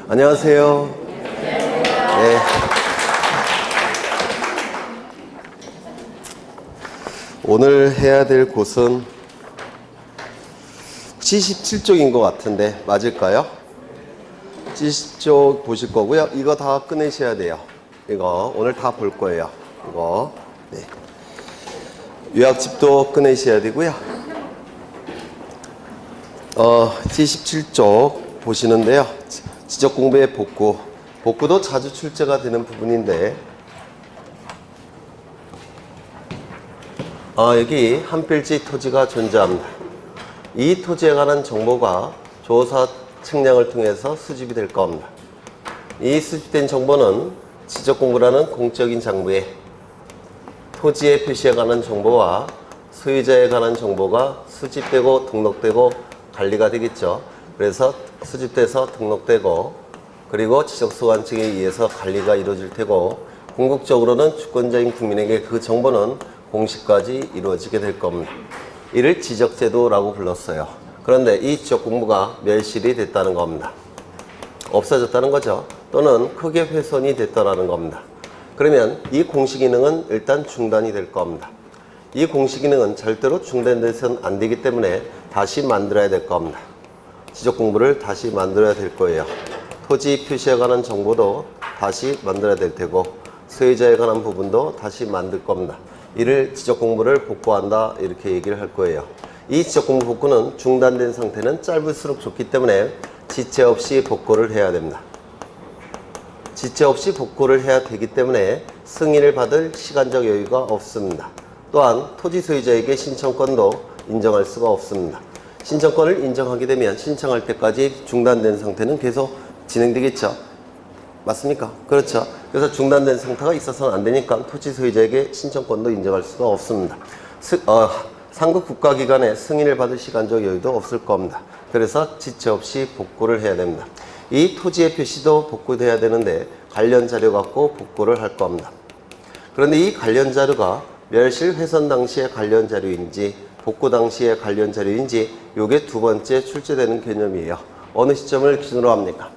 안녕하세요. 네. 오늘 해야 될 곳은 77쪽인 것 같은데 맞을까요? 70쪽 보실 거고요. 이거 다 꺼내셔야 돼요. 이거 오늘 다 볼 거예요. 이거 네. 요약집도 꺼내셔야 되고요. 77쪽 보시는데요. 지적공부의 복구도 자주 출제가 되는 부분인데 여기 한 필지 토지가 존재합니다. 이 토지에 관한 정보가 조사 측량을 통해서 수집이 될 겁니다. 이 수집된 정보는 지적공부라는 공적인 장부에 토지의 표시에 관한 정보와 소유자에 관한 정보가 수집되고 등록되고 관리가 되겠죠. 그래서 수집돼서 등록되고 그리고 지적소관 측에 의해서 관리가 이루어질 테고 궁극적으로는 주권자인 국민에게 그 정보는 공시까지 이루어지게 될 겁니다. 이를 지적제도라고 불렀어요. 그런데 이 지적공부가 멸실이 됐다는 겁니다. 없어졌다는 거죠. 또는 크게 훼손이 됐다는 겁니다. 그러면 이 공시 기능은 일단 중단이 될 겁니다. 이 공시 기능은 절대로 중단돼서는 안 되기 때문에 다시 만들어야 될 겁니다. 지적공부를 다시 만들어야 될 거예요. 토지 표시에 관한 정보도 다시 만들어야 될 테고 소유자에 관한 부분도 다시 만들 겁니다. 이를 지적공부를 복구한다 이렇게 얘기를 할 거예요. 이 지적공부 복구는 중단된 상태는 짧을수록 좋기 때문에 지체 없이 복구를 해야 됩니다. 지체 없이 복구를 해야 되기 때문에 승인을 받을 시간적 여유가 없습니다. 또한 토지 소유자에게 신청권도 인정할 수가 없습니다. 신청권을 인정하게 되면 신청할 때까지 중단된 상태는 계속 진행되겠죠. 맞습니까? 그렇죠. 그래서 중단된 상태가 있어서는 안 되니까 토지 소유자에게 신청권도 인정할 수가 없습니다. 상급 국가기관에 승인을 받을 시간적 여유도 없을 겁니다. 그래서 지체 없이 복구를 해야 됩니다. 이 토지의 표시도 복구돼야 되는데 관련 자료 갖고 복구를 할 겁니다. 그런데 이 관련 자료가 멸실 훼손 당시의 관련 자료인지 복구 당시의 관련 자료인지 이게 두 번째 출제되는 개념이에요. 어느 시점을 기준으로 합니까?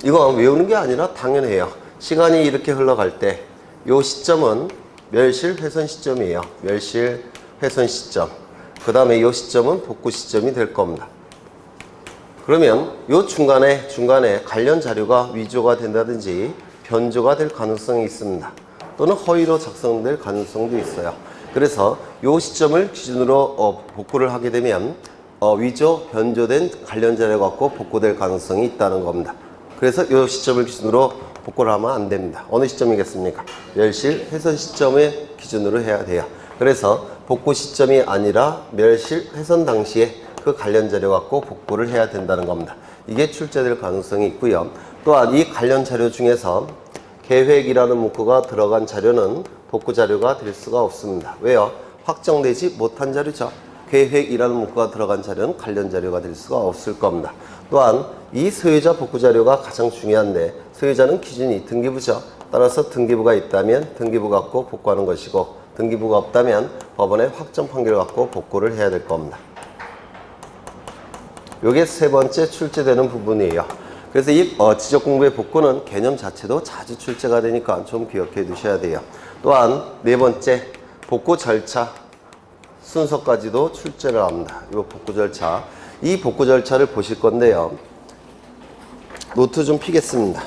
이거 외우는 게 아니라 당연해요. 시간이 이렇게 흘러갈 때 이 시점은 멸실 훼손 시점이에요. 멸실 훼손 시점. 그 다음에 이 시점은 복구 시점이 될 겁니다. 그러면 이 중간에 관련 자료가 위조가 된다든지 변조가 될 가능성이 있습니다. 또는 허위로 작성될 가능성도 있어요. 그래서 이 시점을 기준으로 복구를 하게 되면 위조, 변조된 관련 자료 갖고 복구될 가능성이 있다는 겁니다. 그래서 이 시점을 기준으로 복구를 하면 안 됩니다. 어느 시점이겠습니까? 멸실 훼손 시점을 기준으로 해야 돼요. 그래서 복구 시점이 아니라 멸실 훼손 당시에 그 관련 자료 갖고 복구를 해야 된다는 겁니다. 이게 출제될 가능성이 있고요. 또한 이 관련 자료 중에서 계획이라는 문구가 들어간 자료는 복구 자료가 될 수가 없습니다. 왜요? 확정되지 못한 자료죠. 계획이라는 문구가 들어간 자료는 관련 자료가 될 수가 없을 겁니다. 또한 이 소유자 복구 자료가 가장 중요한데 소유자는 기준이 등기부죠. 따라서 등기부가 있다면 등기부 갖고 복구하는 것이고 등기부가 없다면 법원의 확정 판결 갖고 복구를 해야 될 겁니다. 이게 세 번째 출제되는 부분이에요. 그래서 이 지적공부의 복구는 개념 자체도 자주 출제가 되니까 좀 기억해 두셔야 돼요. 또한 네 번째 복구 절차 순서까지도 출제를 합니다. 이 복구 절차. 이 복구 절차를 보실 건데요. 노트 좀 피겠습니다.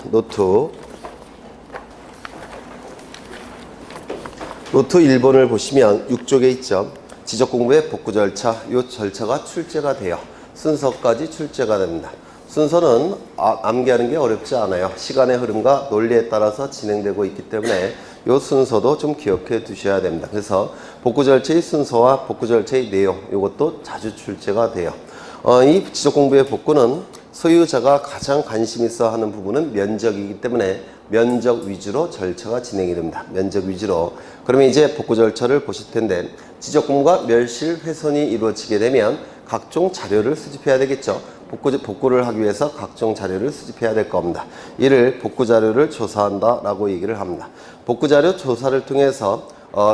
노트 1번을 보시면 6쪽에 있죠. 지적공부의 복구 절차. 이 절차가 출제가 돼요. 순서까지 출제가 됩니다. 순서는 암기하는 게 어렵지 않아요. 시간의 흐름과 논리에 따라서 진행되고 있기 때문에 이 순서도 좀 기억해 두셔야 됩니다. 그래서 복구 절차의 순서와 복구 절차의 내용 이것도 자주 출제가 돼요. 이 지적공부의 복구는 소유자가 가장 관심 있어 하는 부분은 면적이기 때문에 면적 위주로 절차가 진행이 됩니다. 면적 위주로. 그러면 이제 복구 절차를 보실 텐데 지적공부가 멸실 훼손이 이루어지게 되면 각종 자료를 수집해야 되겠죠. 복구를 하기 위해서 각종 자료를 수집해야 될 겁니다. 이를 복구 자료를 조사한다 라고 얘기를 합니다. 복구 자료 조사를 통해서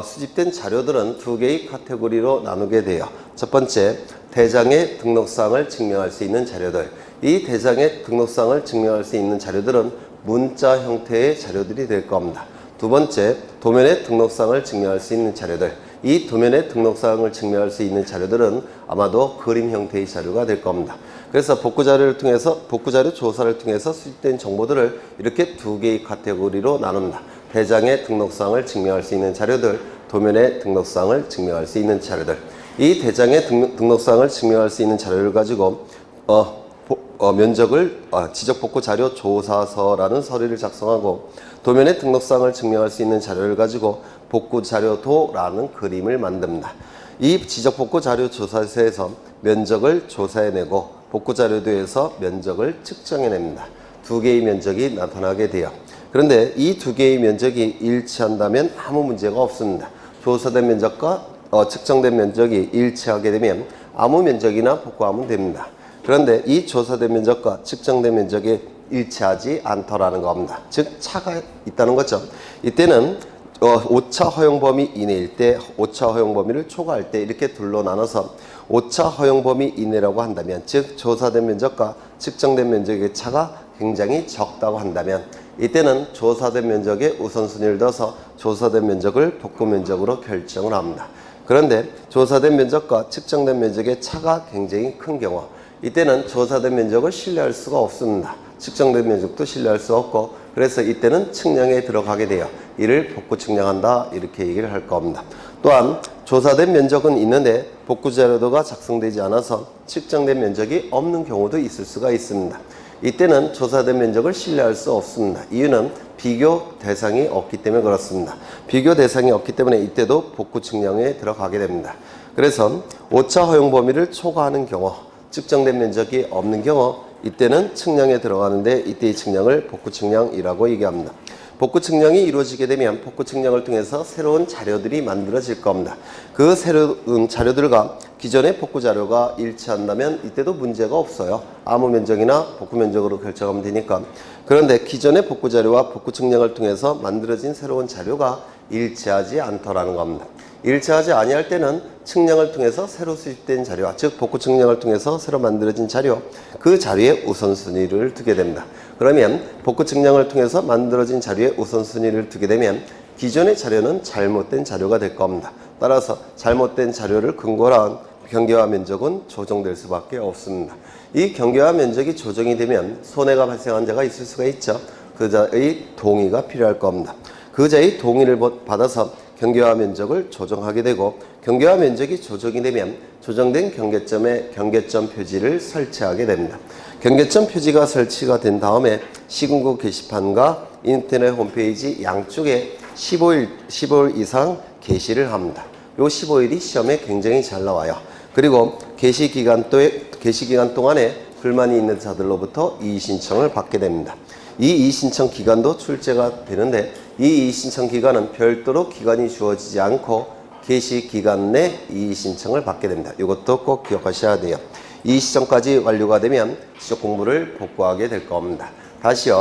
수집된 자료들은 두 개의 카테고리로 나누게 돼요. 첫 번째, 대장의 등록사항을 증명할 수 있는 자료들. 이 대장의 등록상을 증명할 수 있는 자료들은 문자 형태의 자료들이 될 겁니다. 두 번째, 도면의 등록상을 증명할 수 있는 자료들. 이 도면의 등록상을 증명할 수 있는 자료들은 아마도 그림 형태의 자료가 될 겁니다. 그래서 복구자료 조사를 통해서 수집된 정보들을 이렇게 두 개의 카테고리로 나눕니다. 대장의 등록상을 증명할 수 있는 자료들, 도면의 등록상을 증명할 수 있는 자료들. 이 대장의 등록상을 증명할 수 있는 자료를 가지고 지적복구자료 조사서라는 서류를 작성하고, 도면의 등록상을 증명할 수 있는 자료를 가지고 복구자료도라는 그림을 만듭니다. 이 지적복구자료 조사서에서 면적을 조사해내고 복구자료도에서 면적을 측정해냅니다. 두 개의 면적이 나타나게 돼요. 그런데 이 두 개의 면적이 일치한다면 아무 문제가 없습니다. 조사된 면적과 측정된 면적이 일치하게 되면 아무 면적이나 복구하면 됩니다. 그런데 이 조사된 면적과 측정된 면적이 일치하지 않더라는 겁니다. 즉 차가 있다는 거죠. 이때는 오차 허용 범위 이내일 때, 오차 허용 범위를 초과할 때 이렇게 둘로 나눠서 오차 허용 범위 이내라고 한다면, 즉 조사된 면적과 측정된 면적의 차가 굉장히 적다고 한다면, 이때는 조사된 면적에 우선순위를 둬서 조사된 면적을 복구 면적으로 결정을 합니다. 그런데 조사된 면적과 측정된 면적의 차가 굉장히 큰 경우, 이때는 조사된 면적을 신뢰할 수가 없습니다. 측정된 면적도 신뢰할 수 없고, 그래서 이때는 측량에 들어가게 돼요. 이를 복구 측량한다, 이렇게 얘기를 할 겁니다. 또한 조사된 면적은 있는데 복구 자료도가 작성되지 않아서 측정된 면적이 없는 경우도 있을 수가 있습니다. 이때는 조사된 면적을 신뢰할 수 없습니다. 이유는 비교 대상이 없기 때문에 그렇습니다. 비교 대상이 없기 때문에 이때도 복구 측량에 들어가게 됩니다. 그래서 오차 허용 범위를 초과하는 경우, 측정된 면적이 없는 경우, 이때는 측량에 들어가는데 이때의 측량을 복구 측량이라고 얘기합니다. 복구 측량이 이루어지게 되면 복구 측량을 통해서 새로운 자료들이 만들어질 겁니다. 그 새로운 자료들과 기존의 복구 자료가 일치한다면 이때도 문제가 없어요. 아무 면적이나 복구 면적으로 결정하면 되니까. 그런데 기존의 복구 자료와 복구 측량을 통해서 만들어진 새로운 자료가 일치하지 않더라는 겁니다. 일치하지 아니할 때는 측량을 통해서 새로 수집된 자료와, 즉 복구 측량을 통해서 새로 만들어진 자료, 그 자료에 우선순위를 두게 됩니다. 그러면 복구 측량을 통해서 만들어진 자료에 우선순위를 두게 되면 기존의 자료는 잘못된 자료가 될 겁니다. 따라서 잘못된 자료를 근거로 한 경계화 면적은 조정될 수밖에 없습니다. 이 경계화 면적이 조정이 되면 손해가 발생한 자가 있을 수가 있죠. 그 자의 동의가 필요할 겁니다. 그 자의 동의를 받아서 경계화 면적을 조정하게 되고, 경계화 면적이 조정이 되면 조정된 경계점에 경계점 표지를 설치하게 됩니다. 경계점 표지가 설치가 된 다음에 시군구 게시판과 인터넷 홈페이지 양쪽에 15일 이상 게시를 합니다. 요 15일이 시험에 굉장히 잘 나와요. 그리고 게시 기간 동안에 불만이 있는 자들로부터 이의 신청을 받게 됩니다. 이 이의 신청 기간도 출제가 되는데, 이 이의 신청 기간은 별도로 기간이 주어지지 않고 게시 기간 내 이의 신청을 받게 됩니다. 이것도 꼭 기억하셔야 돼요. 이의 신청까지 완료가 되면 지적 공부를 복구하게 될 겁니다. 다시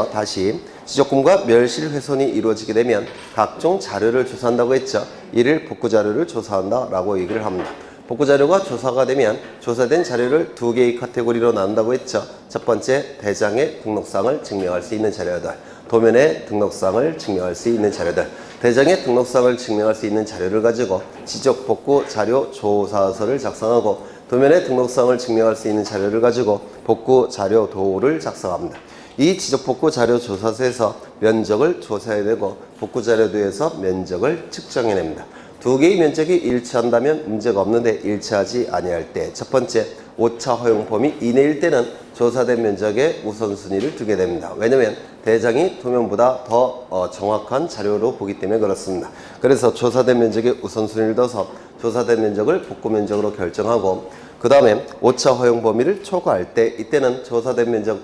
지적 공부가 멸실 훼손이 이루어지게 되면 각종 자료를 조사한다고 했죠. 이를 복구 자료를 조사한다라고 얘기를 합니다. 복구 자료가 조사가 되면 조사된 자료를 두 개의 카테고리로 나눈다고 했죠. 첫 번째, 대장의 등록상을 증명할 수 있는 자료들, 도면의 등록상을 증명할 수 있는 자료들. 대장의 등록상을 증명할 수 있는 자료를 가지고 지적 복구 자료 조사서를 작성하고, 도면의 등록상을 증명할 수 있는 자료를 가지고 복구 자료 도를 작성합니다. 이 지적 복구 자료 조사서에서 면적을 조사해내고 복구 자료도에서 면적을 측정해냅니다. 두 개의 면적이 일치한다면 문제가 없는데 일치하지 아니할 때, 첫 번째, 오차 허용 범위 이내일 때는 조사된 면적에 우선순위를 두게 됩니다. 왜냐하면 대장이 도면보다 더 정확한 자료로 보기 때문에 그렇습니다. 그래서 조사된 면적에 우선순위를 둬서 조사된 면적을 복구 면적으로 결정하고, 그 다음에 오차 허용 범위를 초과할 때, 이때는 조사된 면적,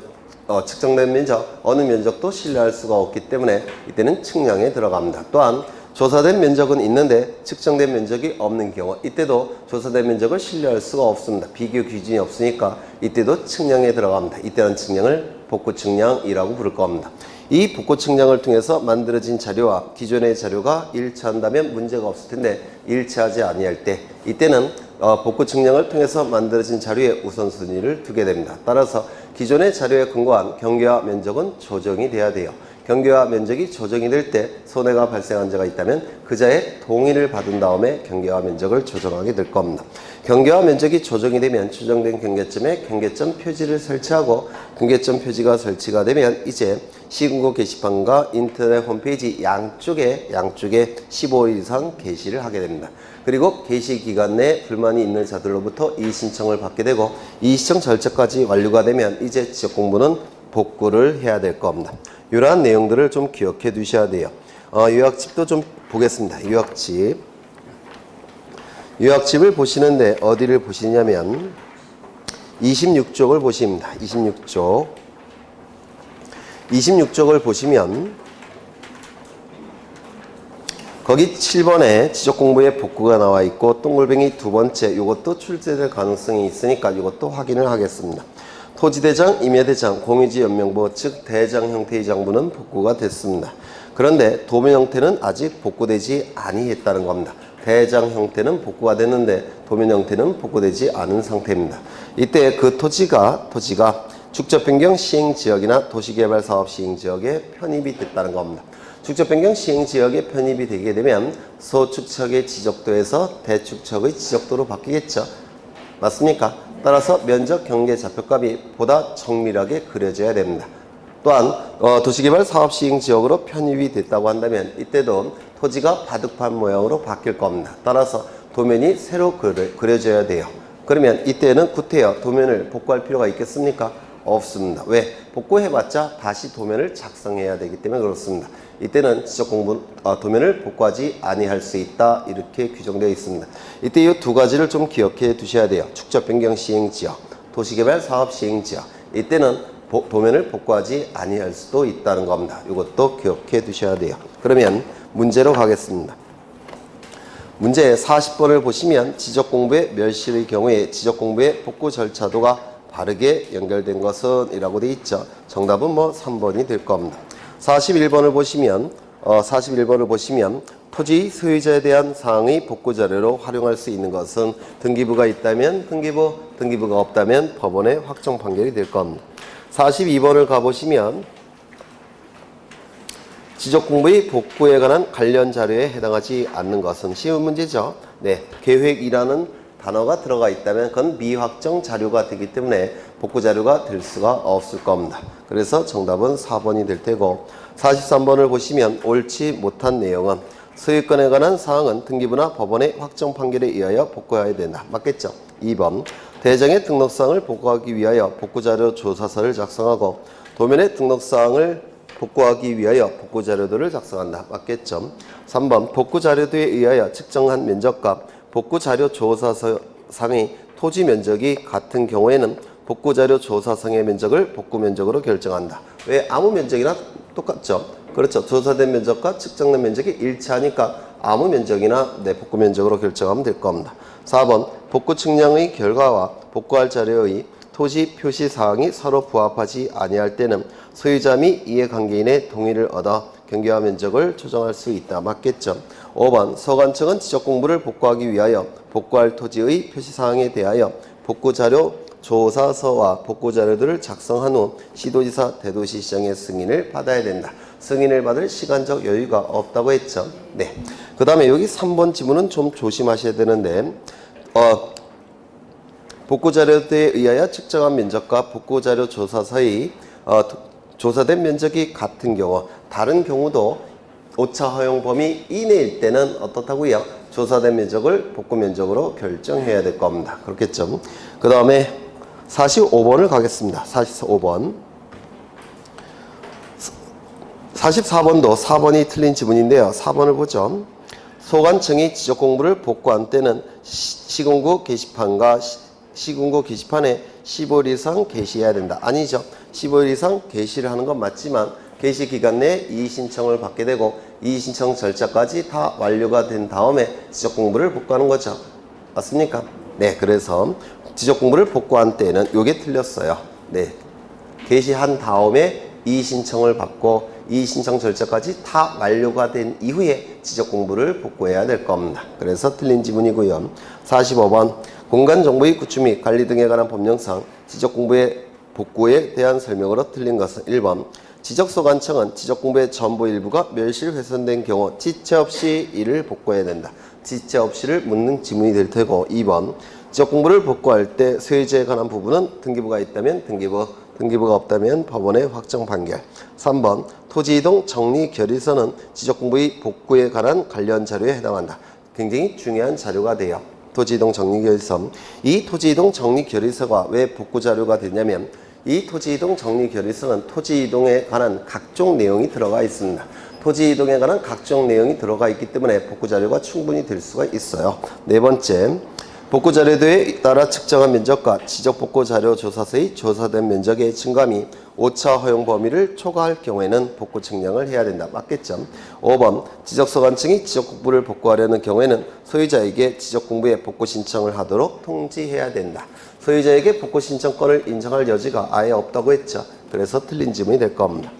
측정된 면적, 어느 면적도 신뢰할 수가 없기 때문에 이때는 측량에 들어갑니다. 또한 조사된 면적은 있는데 측정된 면적이 없는 경우, 이때도 조사된 면적을 신뢰할 수가 없습니다. 비교 기준이 없으니까 이때도 측량에 들어갑니다. 이때는 측량을 복구 측량이라고 부를 겁니다. 이 복구 측량을 통해서 만들어진 자료와 기존의 자료가 일치한다면 문제가 없을 텐데, 일치하지 아니할 때, 이때는 복구 측량을 통해서 만들어진 자료에 우선순위를 두게 됩니다. 따라서 기존의 자료에 근거한 경계와 면적은 조정이 돼야 돼요. 경계와 면적이 조정이 될 때 손해가 발생한 자가 있다면 그자의 동의를 받은 다음에 경계와 면적을 조정하게 될 겁니다. 경계와 면적이 조정이 되면 추정된 경계점에 경계점 표지를 설치하고 경계점 표지가 설치가 되면 이제 시군구 게시판과 인터넷 홈페이지 양쪽에 15일 이상 게시를 하게 됩니다. 그리고 게시 기간 내 불만이 있는 자들로부터 이의 신청을 받게 되고 이의 신청 절차까지 완료가 되면 이제 지적공부는 복구를 해야 될 겁니다. 이러한 내용들을 좀 기억해 두셔야 돼요. 요약집도 좀 보겠습니다. 요약집을 보시는데 어디를 보시냐면 26쪽을 보십니다. 26쪽을 보시면 거기 7번에 지적공부의 복구가 나와 있고 동글뱅이 두 번째 이것도 출제될 가능성이 있으니까 이것도 확인을 하겠습니다. 토지대장, 임야대장, 공유지 연명부 즉 대장 형태의 장부는 복구가 됐습니다. 그런데 도면 형태는 아직 복구되지 아니했다는 겁니다. 대장 형태는 복구가 됐는데 도면 형태는 복구되지 않은 상태입니다. 이때 그 토지가 축적변경 시행지역이나 도시개발사업 시행지역에 편입이 됐다는 겁니다. 축적변경 시행지역에 편입이 되게 되면 소축척의 지적도에서 대축척의 지적도로 바뀌겠죠. 맞습니까? 따라서 면적 경계 좌표값이 보다 정밀하게 그려져야 됩니다. 또한 도시개발 사업 시행 지역으로 편입이 됐다고 한다면 이때도 토지가 바둑판 모양으로 바뀔 겁니다. 따라서 도면이 새로 그려져야 돼요. 그러면 이때는 구태여 도면을 복구할 필요가 있겠습니까? 없습니다. 왜? 복구해봤자 다시 도면을 작성해야 되기 때문에 그렇습니다. 이때는 도면을 복구하지 아니할 수 있다 이렇게 규정되어 있습니다. 이때 이 두 가지를 좀 기억해 두셔야 돼요. 축적변경 시행지역, 도시개발 사업 시행지역. 이때는 도면을 복구하지 아니할 수도 있다는 겁니다. 이것도 기억해 두셔야 돼요. 그러면 문제로 가겠습니다. 문제 40번을 보시면 지적공부의 멸실의 경우에 지적공부의 복구 절차도가 바르게 연결된 것은 이라고 되어 있죠. 정답은 3번이 될 겁니다. 41번을 보시면 토지 소유자에 대한 사항의 복구 자료로 활용할 수 있는 것은 등기부가 있다면 등기부, 등기부가 없다면 법원의 확정 판결이 될 겁니다. 42번을 가보시면 지적공부의 복구에 관한 관련 자료에 해당하지 않는 것은 쉬운 문제죠. 네, 계획이라는 단어가 들어가 있다면 그건 미확정 자료가 되기 때문에 복구 자료가 될 수가 없을 겁니다. 그래서 정답은 4번이 될 테고 43번을 보시면 옳지 못한 내용은 소유권에 관한 사항은 등기부나 법원의 확정 판결에 의하여 복구해야 된다. 맞겠죠? 2번 대장의 등록사항을 복구하기 위하여 복구자료 조사서를 작성하고 도면의 등록사항을 복구하기 위하여 복구자료들을 작성한다. 맞겠죠? 3번 복구자료도에 의하여 측정한 면적과 복구자료 조사상의 토지 면적이 같은 경우에는 복구자료 조사상의 면적을 복구면적으로 결정한다. 왜? 아무 면적이나 똑같죠. 그렇죠. 조사된 면적과 측정된 면적이 일치하니까 아무 면적이나 복구면적으로 결정하면 될 겁니다. 4번 복구 측량의 결과와 복구할 자료의 토지 표시 사항이 서로 부합하지 아니할 때는 소유자 및 이해관계인의 동의를 얻어 경계와 면적을 조정할 수 있다. 맞겠죠? 5번 서관청은 지적공부를 복구하기 위하여 복구할 토지의 표시사항에 대하여 복구자료 조사서와 복구자료들을 작성한 후 시도지사 대도시시장의 승인을 받아야 된다. 승인을 받을 시간적 여유가 없다고 했죠. 네. 그 다음에 여기 3번 지문은 좀 조심하셔야 되는데 복구자료에 의하여 측정한 면적과 복구자료 조사서의 조사된 면적이 같은 경우 다른 경우도 오차 허용 범위 이내일 때는 어떻다고요? 조사된 면적을 복구 면적으로 결정해야 될 겁니다. 그렇겠죠? 그 다음에 45번을 가겠습니다. 45번. 44번도 4번이 틀린 지문인데요. 4번을 보죠. 소관청이 지적공부를 복구한 때는 시군구 게시판과 시군구 게시판에 15일 이상 게시해야 된다. 아니죠. 15일 이상 게시를 하는 건 맞지만 게시 기간 내에 이의 신청을 받게 되고 이의 신청 절차까지 다 완료가 된 다음에 지적공부를 복구하는 거죠. 맞습니까? 네, 그래서 지적공부를 복구한 때는 이게 틀렸어요. 네, 게시한 다음에 이의 신청을 받고 이 신청 절차까지 다 완료가 된 이후에 지적공부를 복구해야 될 겁니다. 그래서 틀린 지문이고요. 45번 공간정보의 구축 및 관리 등에 관한 법령상 지적공부의 복구에 대한 설명으로 틀린 것은 1번 지적소관청은 지적공부의 전부 일부가 멸실 훼손된 경우 지체 없이 이를 복구해야 된다. 지체 없이를 묻는 지문이 될 테고 2번 지적공부를 복구할 때 소유자에 관한 부분은 등기부가 있다면 등기부가 없다면 법원의 확정 판결 3번 토지이동 정리결의서는 지적공부의 복구에 관한 관련 자료에 해당한다. 굉장히 중요한 자료가 돼요. 토지이동 정리결의서. 이 토지이동 정리결의서가 왜 복구 자료가 되냐면 이 토지이동 정리결의서는 토지이동에 관한 각종 내용이 들어가 있습니다. 토지이동에 관한 각종 내용이 들어가 있기 때문에 복구 자료가 충분히 될 수가 있어요. 네 번째, 복구 자료도에 따라 측정한 면적과 지적 복구 자료 조사서의 조사된 면적의 증감이 오차 허용 범위를 초과할 경우에는 복구 측량을 해야 된다. 맞겠죠? 5번 지적소관청이 지적공부를 복구하려는 경우에는 소유자에게 지적공부에 복구 신청을 하도록 통지해야 된다. 소유자에게 복구 신청권을 인정할 여지가 아예 없다고 했죠. 그래서 틀린 지문이 될 겁니다.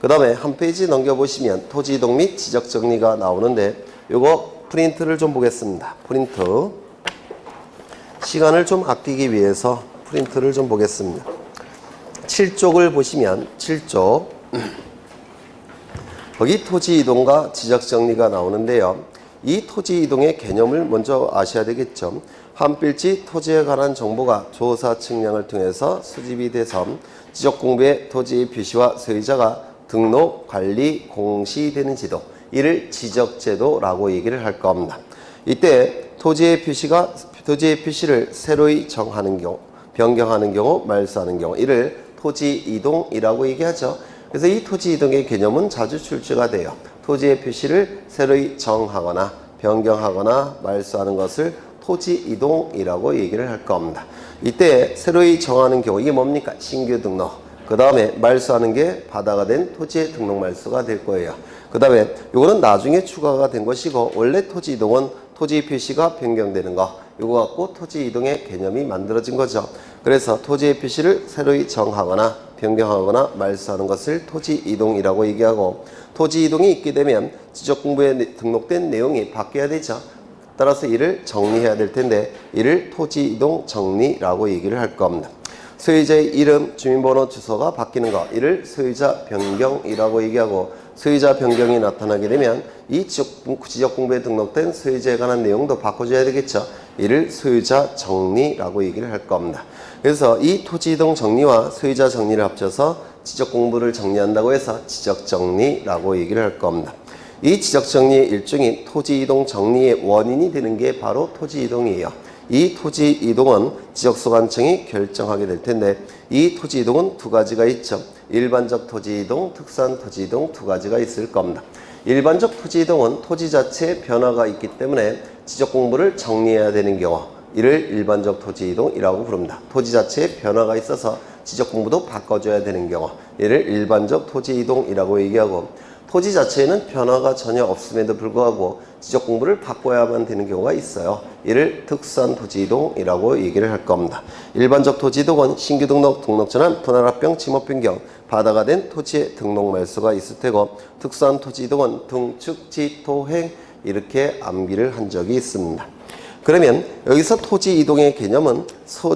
그 다음에 한 페이지 넘겨보시면 토지이동 및 지적정리가 나오는데 요거 프린트를 좀 보겠습니다. 프린트. 시간을 좀 아끼기 위해서 프린트를 좀 보겠습니다. 7쪽을 보시면 7쪽 거기 토지이동과 지적정리가 나오는데요. 이 토지이동의 개념을 먼저 아셔야 되겠죠. 한 필지 토지에 관한 정보가 조사 측량을 통해서 수집이 돼서 지적공부에 토지의 표시와 소유자가 등록, 관리, 공시되는 지도 이를 지적제도라고 얘기를 할 겁니다. 이때 토지의 표시를 새로이 정하는 경우, 변경하는 경우, 말소하는 경우 이를 토지이동이라고 얘기하죠. 그래서 이 토지이동의 개념은 자주 출제가 돼요. 토지의 표시를 새로이 정하거나 변경하거나 말소하는 것을 토지이동이라고 얘기를 할 겁니다. 이때 새로이 정하는 경우 이게 뭡니까? 신규 등록. 그 다음에 말소하는 게 바다가 된 토지의 등록 말소가 될 거예요. 그 다음에 이거는 나중에 추가가 된 것이고 원래 토지이동은 토지 표시가 변경되는 거 이거 갖고 토지이동의 개념이 만들어진 거죠. 그래서 토지의 표시를 새로이 정하거나 변경하거나 말소하는 것을 토지이동이라고 얘기하고 토지이동이 있게 되면 지적공부에 등록된 내용이 바뀌어야 되죠. 따라서 이를 정리해야 될 텐데 이를 토지이동 정리라고 얘기를 할 겁니다. 소유자의 이름, 주민번호, 주소가 바뀌는 것 이를 소유자 변경이라고 얘기하고 소유자 변경이 나타나게 되면 이 지적공부에 등록된 소유자에 관한 내용도 바꿔줘야 되겠죠. 이를 소유자 정리라고 얘기를 할 겁니다. 그래서 이 토지이동 정리와 소유자 정리를 합쳐서 지적공부를 정리한다고 해서 지적정리라고 얘기를 할 겁니다. 이 지적정리의 일종인 토지이동 정리의 원인이 되는 게 바로 토지이동이에요. 이 토지이동은 지적소관청이 결정하게 될 텐데 이 토지이동은 두 가지가 있죠. 일반적 토지이동, 특수한 토지이동 두 가지가 있을 겁니다. 일반적 토지이동은 토지 자체에 변화가 있기 때문에 지적공부를 정리해야 되는 경우 이를 일반적 토지이동이라고 부릅니다. 토지 자체에 변화가 있어서 지적공부도 바꿔줘야 되는 경우 이를 일반적 토지이동이라고 얘기하고 토지 자체에는 변화가 전혀 없음에도 불구하고 지적공부를 바꿔야만 되는 경우가 있어요. 이를 특수한 토지이동이라고 얘기를 할 겁니다. 일반적 토지이동은 신규 등록, 등록전환, 분할합병, 지목 변경, 바다가 된 토지의 등록 말소가 있을 테고 특수한 토지이동은 등축, 지, 토행 이렇게 암기를 한 적이 있습니다. 그러면 여기서 토지이동의 개념은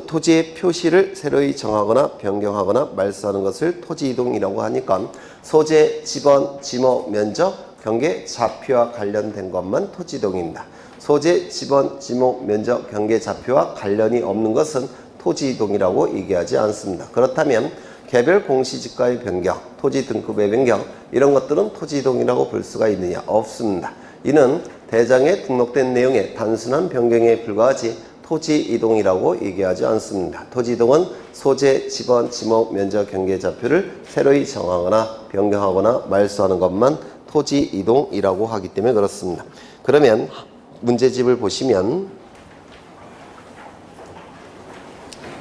토지의 표시를 새로이 정하거나 변경하거나 말소하는 것을 토지이동이라고 하니까 소재, 지번, 지목, 면적, 경계, 좌표와 관련된 것만 토지이동입니다. 소재, 지번, 지목, 면적, 경계, 좌표와 관련이 없는 것은 토지이동이라고 얘기하지 않습니다. 그렇다면 개별 공시지가의 변경, 토지 등급의 변경 이런 것들은 토지이동이라고 볼 수가 있느냐? 없습니다. 이는 대장에 등록된 내용의 단순한 변경에 불과하지 토지이동이라고 얘기하지 않습니다. 토지이동은 소재, 지번, 지목, 면적, 경계, 좌표를 새로이 정하거나 변경하거나 말소하는 것만 토지이동이라고 하기 때문에 그렇습니다. 그러면 문제집을 보시면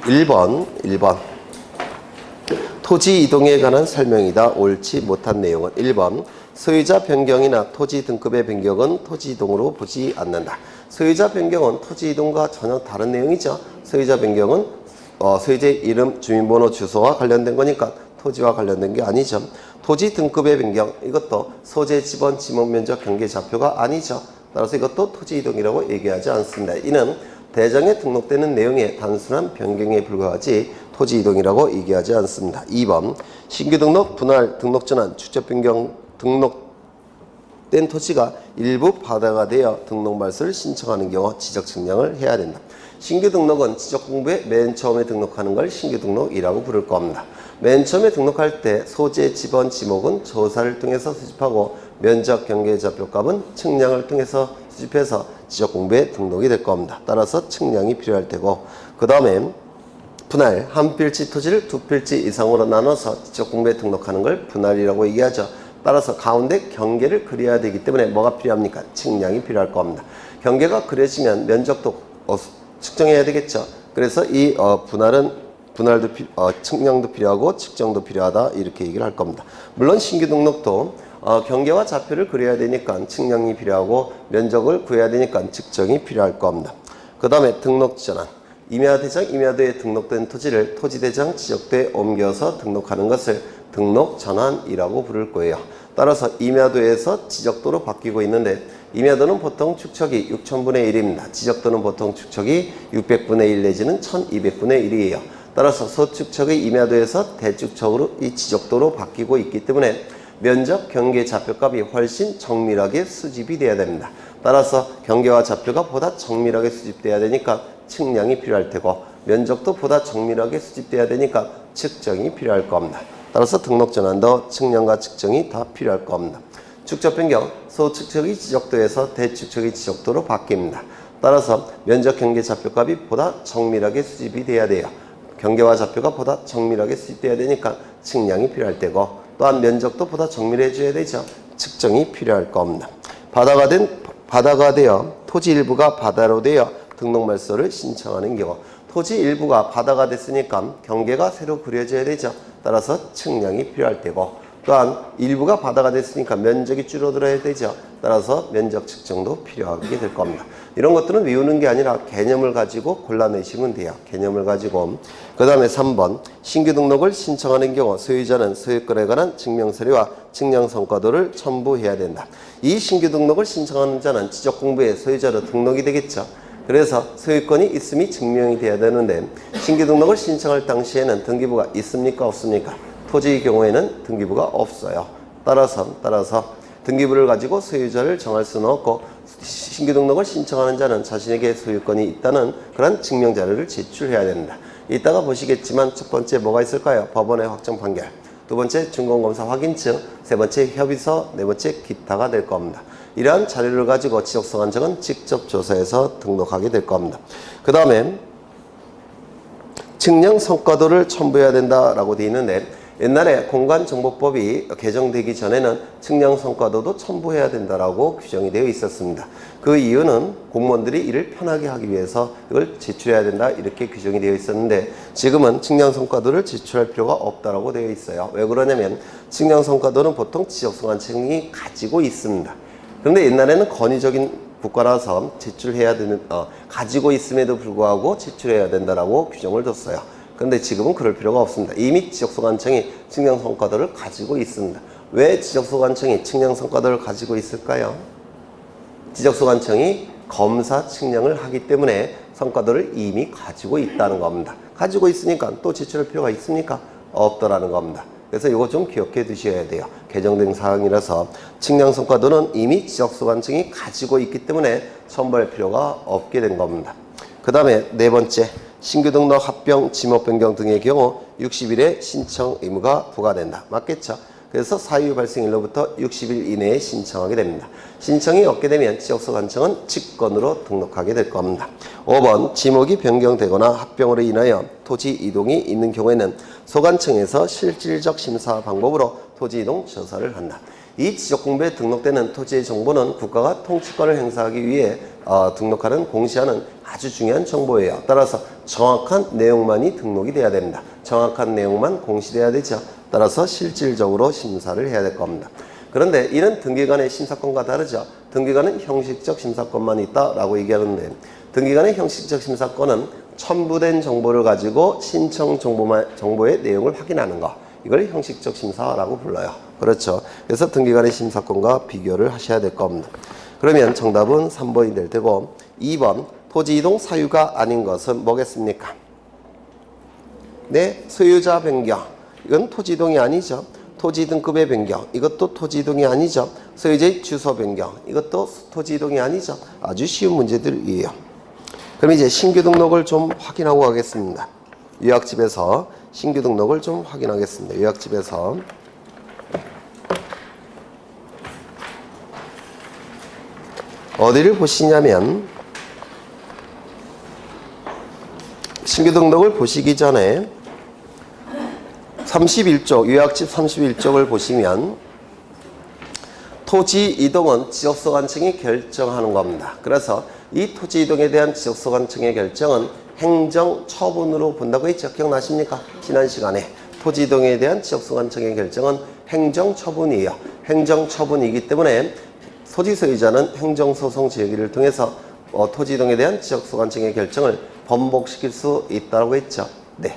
1번 토지이동에 관한 설명이다. 옳지 못한 내용은 1번 소유자 변경이나 토지 등급의 변경은 토지이동으로 보지 않는다. 소유자 변경은 토지이동과 전혀 다른 내용이죠. 소유자 변경은 소유자의 이름, 주민번호, 주소와 관련된 거니까 토지와 관련된 게 아니죠. 토지 등급의 변경, 이것도 소재, 지번, 지목, 면적, 경계, 좌표가 아니죠. 따라서 이것도 토지 이동이라고 얘기하지 않습니다. 이는 대장에 등록되는 내용의 단순한 변경에 불과하지 토지 이동이라고 얘기하지 않습니다. 2번 신규 등록, 분할, 등록 전환, 축적 변경 등록된 토지가 일부 바다가 되어 등록 말소를 신청하는 경우 지적 측량을 해야 된다. 신규 등록은 지적 공부에 맨 처음에 등록하는 걸 신규 등록이라고 부를 겁니다. 맨 처음에 등록할 때 소재, 지번, 지목은 조사를 통해서 수집하고 면적, 경계, 좌표값은 측량을 통해서 수집해서 지적 공부에 등록이 될 겁니다. 따라서 측량이 필요할 테고, 그 다음에 분할, 한 필지 토지를 두 필지 이상으로 나눠서 지적 공부에 등록하는 걸 분할이라고 얘기하죠. 따라서 가운데 경계를 그려야 되기 때문에 뭐가 필요합니까? 측량이 필요할 겁니다. 경계가 그려지면 면적도 측정해야 되겠죠. 그래서 이 분할도 측량도 필요하고 측정도 필요하다, 이렇게 얘기를 할 겁니다. 물론 신규 등록도 경계와 좌표를 그려야 되니까 측량이 필요하고 면적을 구해야 되니까 측정이 필요할 겁니다. 그 다음에 등록 전환. 임야대장, 임야도에 등록된 토지를 토지대장 지적도에 옮겨서 등록하는 것을 등록 전환이라고 부를 거예요. 따라서 임야도에서 지적도로 바뀌고 있는데, 임야도는 보통 축척이 6000분의 1입니다. 지적도는 보통 축척이 600분의 1 내지는 1200분의 1이에요. 따라서 소축척의 임야도에서 대축척으로 이 지적도로 바뀌고 있기 때문에 면적, 경계, 좌표값이 훨씬 정밀하게 수집이 돼야 됩니다. 따라서 경계와 좌표가 보다 정밀하게 수집돼야 되니까 측량이 필요할 테고, 면적도 보다 정밀하게 수집돼야 되니까 측정이 필요할 겁니다. 따라서 등록 전환도 측량과 측정이 다 필요할 겁니다. 축적 변경, 소축척의 지적도에서 대축척의 지적도로 바뀝니다. 따라서 면적, 경계, 좌표값이 보다 정밀하게 수집이 돼야 돼요. 경계와 좌표가 보다 정밀하게 수집돼야 되니까 측량이 필요할 테고, 또한 면적도 보다 정밀해져야 되죠. 측정이 필요할 겁니다. 바다가 되어 토지 일부가 바다로 되어 등록 말소를 신청하는 경우, 토지 일부가 바다가 됐으니까 경계가 새로 그려져야 되죠. 따라서 측량이 필요할 테고, 또한 일부가 바다가 됐으니까 면적이 줄어들어야 되죠. 따라서 면적 측정도 필요하게 될 겁니다. 이런 것들은 외우는 게 아니라 개념을 가지고 골라내시면 돼요. 개념을 가지고. 그 다음에 3번 신규 등록을 신청하는 경우 소유자는 소유권에 관한 증명서류와 측량성과도를 첨부해야 된다. 이 신규 등록을 신청하는 자는 지적공부에 소유자로 등록이 되겠죠. 그래서 소유권이 있음이 증명이 돼야 되는데, 신규 등록을 신청할 당시에는 등기부가 있습니까? 없습니까? 토지의 경우에는 등기부가 없어요. 따라서 등기부를 가지고 소유자를 정할 수는 없고, 신규 등록을 신청하는 자는 자신에게 소유권이 있다는 그런 증명 자료를 제출해야 됩니다. 이따가 보시겠지만 첫 번째 뭐가 있을까요? 법원의 확정 판결, 두 번째 준공검사 확인증, 세 번째 협의서, 네 번째 기타가 될 겁니다. 이러한 자료를 가지고 지적성 한정은 직접 조사해서 등록하게 될 겁니다. 그 다음에 측량 성과도를 첨부해야 된다라고 되어 있는데, 옛날에 공간정보법이 개정되기 전에는 측량 성과도도 첨부해야 된다라고 규정이 되어 있었습니다. 그 이유는 공무원들이 일을 편하게 하기 위해서 이걸 제출해야 된다, 이렇게 규정이 되어 있었는데, 지금은 측량 성과도를 제출할 필요가 없다라고 되어 있어요. 왜 그러냐면 측량 성과도는 보통 지적소관청이 가지고 있습니다. 그런데 옛날에는 권위적인 국가라서 제출해야 되는, 가지고 있음에도 불구하고 제출해야 된다라고 규정을 뒀어요. 그런데 지금은 그럴 필요가 없습니다. 이미 지적소관청이 측량성과도를 가지고 있습니다. 왜 지적소관청이 측량성과도를 가지고 있을까요? 지적소관청이 검사 측량을 하기 때문에 성과도를 이미 가지고 있다는 겁니다. 가지고 있으니까 또 제출할 필요가 있습니까? 없더라는 겁니다. 그래서 이거 좀 기억해 두셔야 돼요. 개정된 사항이라서 측량성과도는 이미 지적소관청이 가지고 있기 때문에 첨부할 필요가 없게 된 겁니다. 그 다음에 네 번째, 신규 등록, 합병, 지목 변경 등의 경우 60일의 신청 의무가 부과된다. 맞겠죠? 그래서 사유 발생일로부터 60일 이내에 신청하게 됩니다. 신청이 없게 되면 지적소관청은 직권으로 등록하게 될 겁니다. 5번 지목이 변경되거나 합병으로 인하여 토지 이동이 있는 경우에는 소관청에서 실질적 심사 방법으로 토지 이동 조사를 한다. 이 지적공부에 등록되는 토지의 정보는 국가가 통치권을 행사하기 위해 등록하는, 공시하는 아주 중요한 정보예요. 따라서 정확한 내용만이 등록이 돼야 됩니다. 정확한 내용만 공시돼야 되죠. 따라서 실질적으로 심사를 해야 될 겁니다. 그런데 이는 등기관의 심사권과 다르죠. 등기관은 형식적 심사권만 있다라고 얘기하는데, 등기관의 형식적 심사권은 첨부된 정보를 가지고 신청 정보의 내용을 확인하는 거, 이걸 형식적 심사라고 불러요. 그렇죠. 그래서 등기관의 심사권과 비교를 하셔야 될 겁니다. 그러면 정답은 3번이 될 테고 2번 토지 이동 사유가 아닌 것은 뭐겠습니까? 네, 소유자 변경. 이건 토지 이동이 아니죠. 토지 등급의 변경. 이것도 토지 이동이 아니죠. 소유자의 주소 변경. 이것도 토지 이동이 아니죠. 아주 쉬운 문제들이에요. 그럼 이제 신규 등록을 좀 확인하고 가겠습니다. 요약집에서 신규 등록을 좀 확인하겠습니다. 요약집에서 어디를 보시냐면 신규 등록을 보시기 전에 31쪽, 요약집 31쪽을 보시면 토지 이동은 지역소관청이 결정하는 겁니다. 그래서 이 토지 이동에 대한 지역소관청의 결정은 행정처분으로 본다고 했죠. 기억나십니까? 지난 시간에 토지 이동에 대한 지역소관청의 결정은 행정처분이에요. 행정처분이기 때문에 토지 소유자는 행정소송 제기를 통해서 토지 이동에 대한 지역소관청의 결정을 번복시킬 수 있다고 했죠. 네,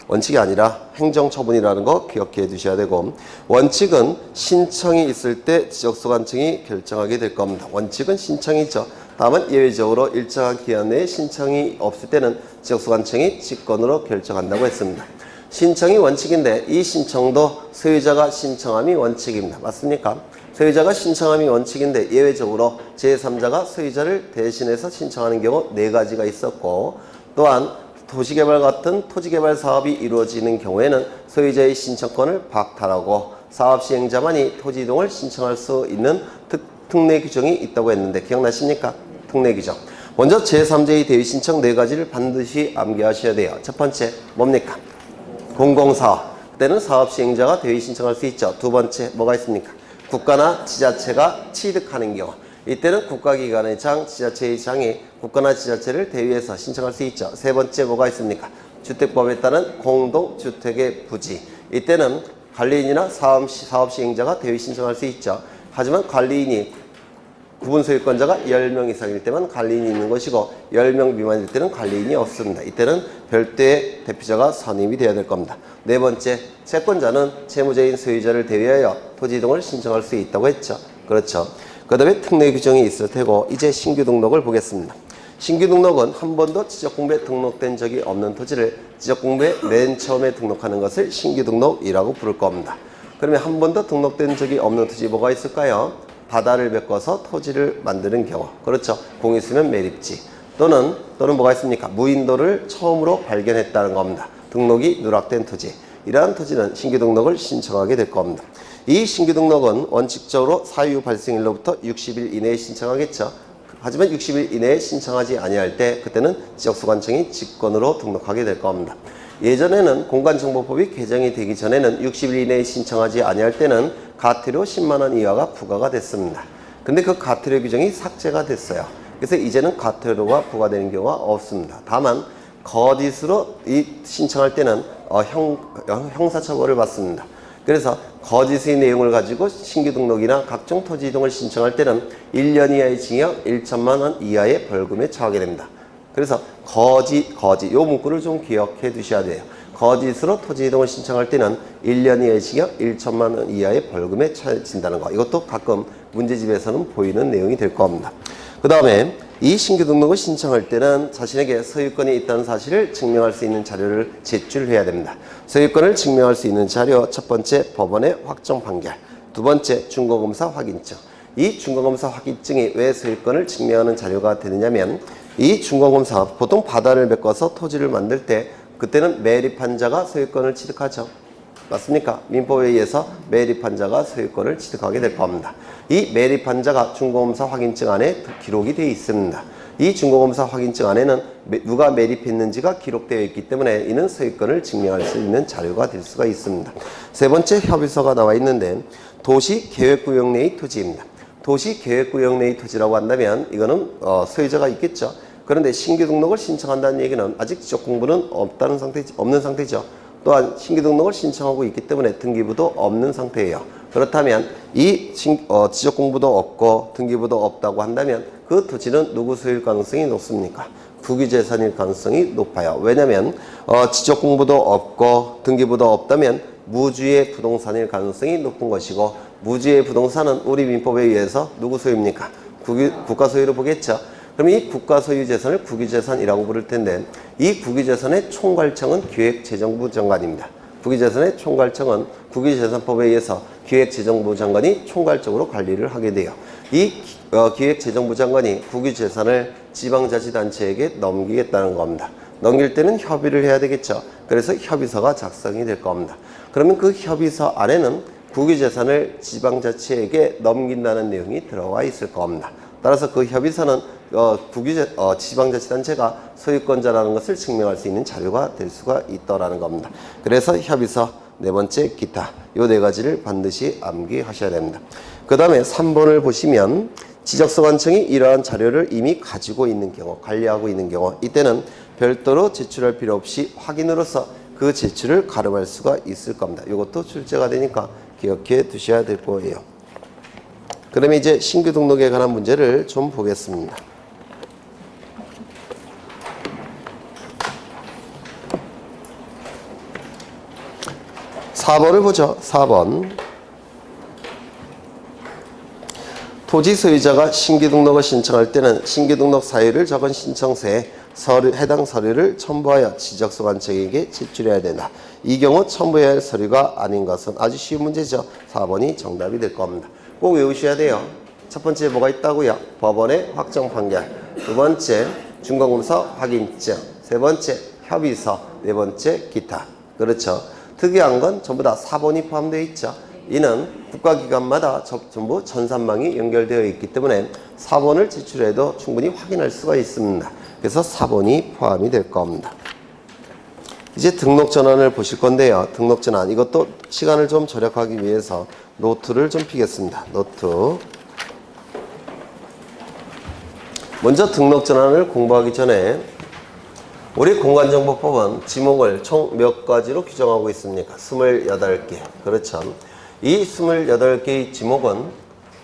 원칙이 아니라 행정처분이라는 거 기억해 두셔야 되고, 원칙은 신청이 있을 때 지역소관청이 결정하게 될 겁니다. 원칙은 신청이죠. 다만 예외적으로 일정한 기한 내에 신청이 없을 때는 지역소관청이 직권으로 결정한다고 했습니다. 신청이 원칙인데 이 신청도 소유자가 신청함이 원칙입니다. 맞습니까? 소유자가 신청함이 원칙인데 예외적으로 제3자가 소유자를 대신해서 신청하는 경우 4가지가 있었고, 또한 도시개발 같은 토지개발 사업이 이루어지는 경우에는 소유자의 신청권을 박탈하고 사업 시행자만이 토지 이동을 신청할 수 있는 특례 규정이 있다고 했는데 기억나십니까? 특례 규정. 먼저 제3자의 대위 신청 4가지를 반드시 암기하셔야 돼요. 첫 번째 뭡니까? 공공사업. 그때는 사업 시행자가 대위 신청할 수 있죠. 두 번째 뭐가 있습니까? 국가나 지자체가 취득하는 경우. 이때는 국가기관의 장, 지자체의 장이 국가나 지자체를 대위해서 신청할 수 있죠. 세 번째 뭐가 있습니까? 주택법에 따른 공동주택의 부지. 이때는 관리인이나 사업 시행자가 대위 신청할 수 있죠. 하지만 관리인이 구분 소유권자가 10명 이상일 때만 관리인이 있는 것이고 10명 미만일 때는 관리인이 없습니다. 이때는 별도의 대표자가 선임이 되어야 될 겁니다. 네 번째, 채권자는 채무자인 소유자를 대위하여 토지 이동을 신청할 수 있다고 했죠. 그렇죠. 그 다음에 특례 규정이 있을 테고, 이제 신규 등록을 보겠습니다. 신규 등록은 한 번도 지적공부에 등록된 적이 없는 토지를 지적공부에 맨 처음에 등록하는 것을 신규 등록이라고 부를 겁니다. 그러면 한 번도 등록된 적이 없는 토지 뭐가 있을까요? 바다를 메꿔서 토지를 만드는 경우. 그렇죠. 공유수면 매립지. 또는 뭐가 있습니까? 무인도를 처음으로 발견했다는 겁니다. 등록이 누락된 토지. 이러한 토지는 신규 등록을 신청하게 될 겁니다. 이 신규 등록은 원칙적으로 사유 발생일로부터 60일 이내에 신청하겠죠. 하지만 60일 이내에 신청하지 아니할 때 그때는 지역소관청이 직권으로 등록하게 될 겁니다. 예전에는 공간정보법이 개정이 되기 전에는 60일 이내에 신청하지 아니할 때는 과태료 10만 원 이하가 부과가 됐습니다. 근데 그 과태료 규정이 삭제가 됐어요. 그래서 이제는 과태료가 부과되는 경우가 없습니다. 다만 거짓으로 신청할 때는 형사처벌을 받습니다. 그래서 거짓의 내용을 가지고 신규 등록이나 각종 토지 이동을 신청할 때는 1년 이하의 징역 1천만 원 이하의 벌금에 처하게 됩니다. 그래서 거짓 요 문구를 좀 기억해 두셔야 돼요. 거짓으로 토지 이동을 신청할 때는 1년 이하의 징역 1천만 원 이하의 벌금에 처해진다는 거. 이것도 가끔 문제집에서는 보이는 내용이 될 겁니다. 그 다음에 이 신규 등록을 신청할 때는 자신에게 소유권이 있다는 사실을 증명할 수 있는 자료를 제출해야 됩니다. 소유권을 증명할 수 있는 자료, 첫 번째 법원의 확정 판결, 두 번째 준공검사 확인증. 이 준공검사 확인증이 왜 소유권을 증명하는 자료가 되느냐면, 이 준공검사 보통 바다를 메꿔서 토지를 만들 때 그때는 매립한 자가 소유권을 취득하죠. 맞습니까? 민법에 의해서 매립한 자가 소유권을 취득하게 될 겁니다. 이 매립한 자가 준공검사 확인증 안에 기록이 되어 있습니다. 이 준공검사 확인증 안에는 누가 매립했는지가 기록되어 있기 때문에 이는 소유권을 증명할 수 있는 자료가 될 수가 있습니다. 세 번째 협의서가 나와 있는데, 도시계획구역 내의 토지입니다. 도시계획구역 내의 토지라고 한다면 이거는 소유자가 있겠죠. 그런데 신규 등록을 신청한다는 얘기는 아직 지적공부는 없는 상태죠. 또한 신규 등록을 신청하고 있기 때문에 등기부도 없는 상태예요. 그렇다면 이 지적공부도 없고 등기부도 없다고 한다면 그 토지는 누구 소유일 가능성이 높습니까? 국유재산일 가능성이 높아요. 왜냐면 지적공부도 없고 등기부도 없다면 무주의 부동산일 가능성이 높은 것이고, 무주의 부동산은 우리 민법에 의해서 누구 소유입니까? 국가 소유로 보겠죠. 그럼 이 국가 소유 재산을 국유재산이라고 부를 텐데, 이 국유재산의 총괄청은 기획재정부 장관입니다. 국유재산의 총괄청은 국유재산법에 의해서 기획재정부 장관이 총괄적으로 관리를 하게 돼요. 이 기획재정부 장관이 국유재산을 지방자치단체에게 넘기겠다는 겁니다. 넘길 때는 협의를 해야 되겠죠. 그래서 협의서가 작성이 될 겁니다. 그러면 그 협의서 안에는 국유재산을 지방자치에게 넘긴다는 내용이 들어가 있을 겁니다. 따라서 그 협의서는 지방자치단체가 소유권자라는 것을 증명할 수 있는 자료가 될 수가 있다라는 겁니다. 그래서 협의서, 네 번째 기타, 요 네 가지를 반드시 암기하셔야 됩니다. 그 다음에 3번을 보시면 지적소관청이 이러한 자료를 이미 가지고 있는 경우, 관리하고 있는 경우, 이때는 별도로 제출할 필요 없이 확인으로서 그 제출을 가름할 수가 있을 겁니다. 이것도 출제가 되니까 기억해 두셔야 될 거예요. 그러면 이제 신규 등록에 관한 문제를 좀 보겠습니다. (4번을) 보죠. 4번. 토지 소유자가 신규 등록을 신청할 때는 신규 등록 사유를 적은 신청서에 해당 서류를 첨부하여 지적소관청에게 제출해야 된다. 이 경우 첨부해야 할 서류가 아닌 것은 아주 쉬운 문제죠. 4번이 정답이 될 겁니다. 꼭 외우셔야 돼요. 첫 번째 뭐가 있다고요? 법원의 확정 판결. 두 번째 준공검사 확인증. 세 번째 협의서. 네 번째 기타. 그렇죠. 특이한 건 전부 다 4번이 포함되어 있죠. 이는 국가기관마다 전부 전산망이 연결되어 있기 때문에 4번을 제출해도 충분히 확인할 수가 있습니다. 그래서 4번이 포함이 될 겁니다. 이제 등록전환을 보실 건데요. 등록전환, 이것도 시간을 좀 절약하기 위해서 노트를 좀 피겠습니다. 노트. 먼저 등록전환을 공부하기 전에 우리 공간정보법은 지목을 총 몇 가지로 규정하고 있습니까? 28개. 그렇죠. 이 28개의 지목은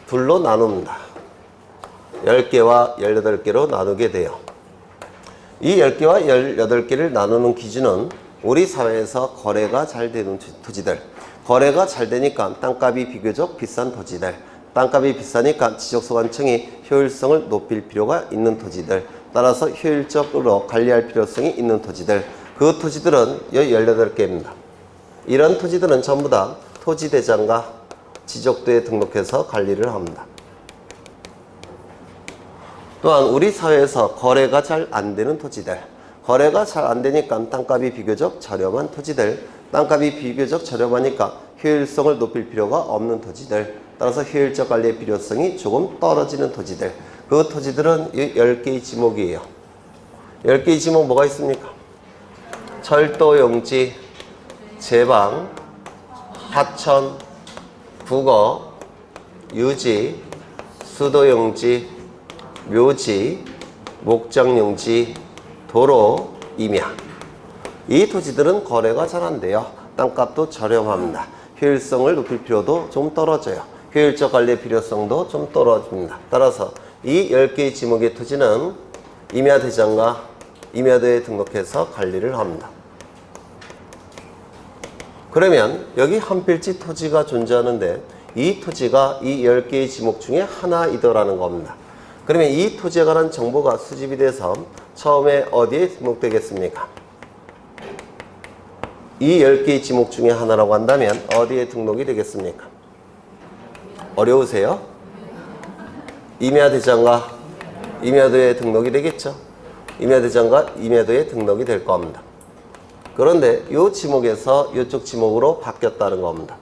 둘로 나눕니다. 10개와 18개로 나누게 돼요. 이 10개와 18개를 나누는 기준은 우리 사회에서 거래가 잘 되는 토지들, 거래가 잘 되니까 땅값이 비교적 비싼 토지들, 땅값이 비싸니까 지적소관청이 효율성을 높일 필요가 있는 토지들, 따라서 효율적으로 관리할 필요성이 있는 토지들, 그 토지들은 18개입니다. 이런 토지들은 전부 다 토지대장과 지적도에 등록해서 관리를 합니다. 또한 우리 사회에서 거래가 잘 안 되는 토지들, 거래가 잘 안 되니까 땅값이 비교적 저렴한 토지들, 땅값이 비교적 저렴하니까 효율성을 높일 필요가 없는 토지들, 따라서 효율적 관리의 필요성이 조금 떨어지는 토지들, 그 토지들은 10개의 지목이에요. 10개의 지목 뭐가 있습니까? 철도용지, 제방, 하천, 국어, 유지, 수도용지, 묘지, 목장용지, 도로, 임야. 이 토지들은 거래가 잘 안 돼요. 땅값도 저렴합니다. 효율성을 높일 필요도 좀 떨어져요. 효율적 관리의 필요성도 좀 떨어집니다. 따라서 이 10개의 지목의 토지는 임야대장과 임야도에 등록해서 관리를 합니다. 그러면 여기 한 필지 토지가 존재하는데 이 토지가 이 10개의 지목 중에 하나이더라는 겁니다. 그러면 이 토지에 관한 정보가 수집이 돼서 처음에 어디에 등록되겠습니까? 이 10개의 지목 중에 하나라고 한다면 어디에 등록이 되겠습니까? 어려우세요? 임야대장과 임야도에 등록이 되겠죠? 임야대장과 임야도에 등록이 될 겁니다. 그런데 이 지목에서 이쪽 지목으로 바뀌었다는 겁니다.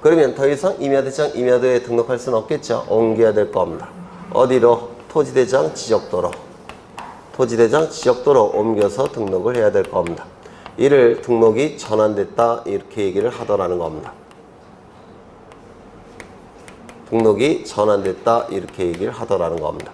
그러면 더 이상 임야대장, 임야도에 등록할 수는 없겠죠? 옮겨야 될 겁니다. 어디로? 토지대장, 지적도로. 토지대장, 지적도로 옮겨서 등록을 해야 될 겁니다. 이를 등록이 전환됐다 이렇게 얘기를 하더라는 겁니다. 등록이 전환됐다 이렇게 얘기를 하더라는 겁니다.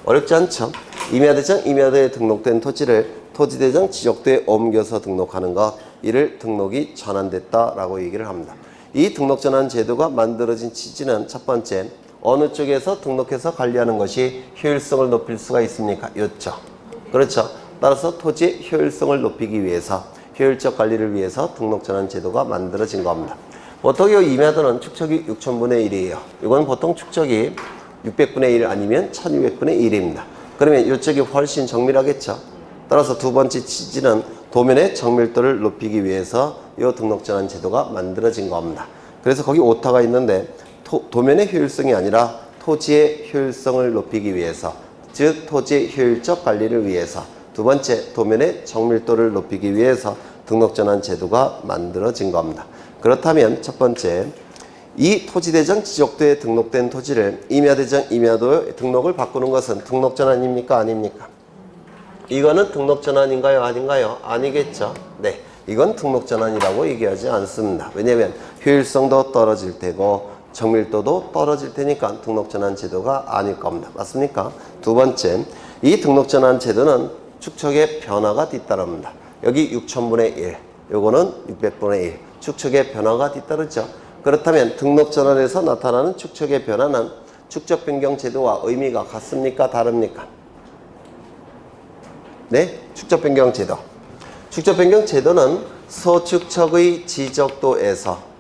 어렵지 않죠? 임야대장, 임야도에 등록된 토지를 토지대장, 지적도에 옮겨서 등록하는 것, 이를 등록이 전환됐다라고 얘기를 합니다. 이 등록전환 제도가 만들어진 취지는 첫 번째, 어느 쪽에서 등록해서 관리하는 것이 효율성을 높일 수가 있습니까? 요쪽. 그렇죠. 따라서 토지의 효율성을 높이기 위해서 효율적 관리를 위해서 등록전환 제도가 만들어진 겁니다. 보통 이 2m는 축척이 6,000분의 1이에요. 이건 보통 축척이 600분의 1 아니면 1600분의 1입니다. 그러면 이쪽이 훨씬 정밀하겠죠. 따라서 두 번째 취지는 도면의 정밀도를 높이기 위해서 이 등록전환 제도가 만들어진 겁니다. 그래서 거기 오타가 있는데 도면의 효율성이 아니라 토지의 효율성을 높이기 위해서, 즉 토지의 효율적 관리를 위해서, 두 번째 도면의 정밀도를 높이기 위해서 등록전환 제도가 만들어진 겁니다. 그렇다면 첫 번째, 이 토지대장 지적도에 등록된 토지를 임야대장 임야도에 등록을 바꾸는 것은 등록전환입니까? 아닙니까? 이거는 등록전환인가요? 아닌가요? 아니겠죠. 네, 이건 등록전환이라고 얘기하지 않습니다. 왜냐하면 효율성도 떨어질 테고 정밀도도 떨어질 테니까 등록전환 제도가 아닐 겁니다. 맞습니까? 두 번째, 이 등록전환 제도는 축척의 변화가 뒤따릅니다. 여기 6,000분의 1, 요거는 600분의 1, 축척의 변화가 뒤따르죠. 그렇다면 등록전환에서 나타나는 축척의 변화는 축척변경 제도와 의미가 같습니까? 다릅니까? 네, 축척변경 제도. 축척변경 제도는 소축척의 지적도에서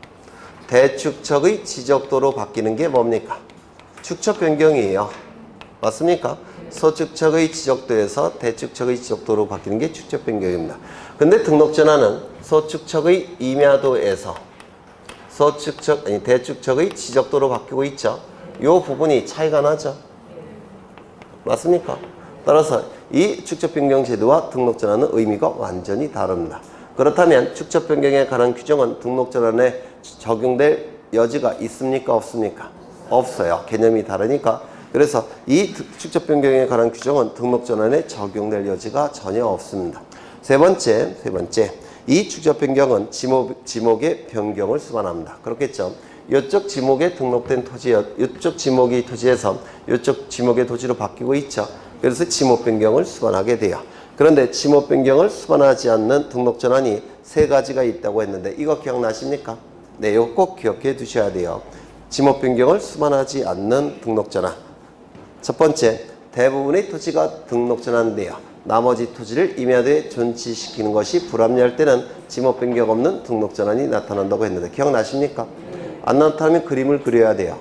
대축척의 지적도로 바뀌는 게 뭡니까? 축척변경이에요. 맞습니까? 소축척의 지적도에서 대축척의 지적도로 바뀌는 게 축척변경입니다. 근데 등록전환은 소축척의 임야도에서 대축척의 지적도로 바뀌고 있죠. 이 부분이 차이가 나죠. 맞습니까? 따라서 이 축척변경 제도와 등록전환은 의미가 완전히 다릅니다. 그렇다면 축척변경에 관한 규정은 등록전환에 적용될 여지가 있습니까? 없습니까? 없어요. 개념이 다르니까. 그래서 이 축척변경에 관한 규정은 등록전환에 적용될 여지가 전혀 없습니다. 세 번째, 이 축척변경은 지목의 변경을 수반합니다. 그렇겠죠? 이쪽 지목에 등록된 토지, 이쪽 지목이 토지에서 이쪽 지목의 토지로 바뀌고 있죠. 그래서 지목 변경을 수반하게 돼요. 그런데 지목 변경을 수반하지 않는 등록전환이 세 가지가 있다고 했는데 이거 기억나십니까? 네, 이거 꼭 기억해 두셔야 돼요. 지목 변경을 수반하지 않는 등록전환. 첫 번째, 대부분의 토지가 등록전환돼요. 나머지 토지를 임야도에 존치시키는 것이 불합리할 때는 지목 변경 없는 등록전환이 나타난다고 했는데 기억나십니까? 안 나타나면 그림을 그려야 돼요.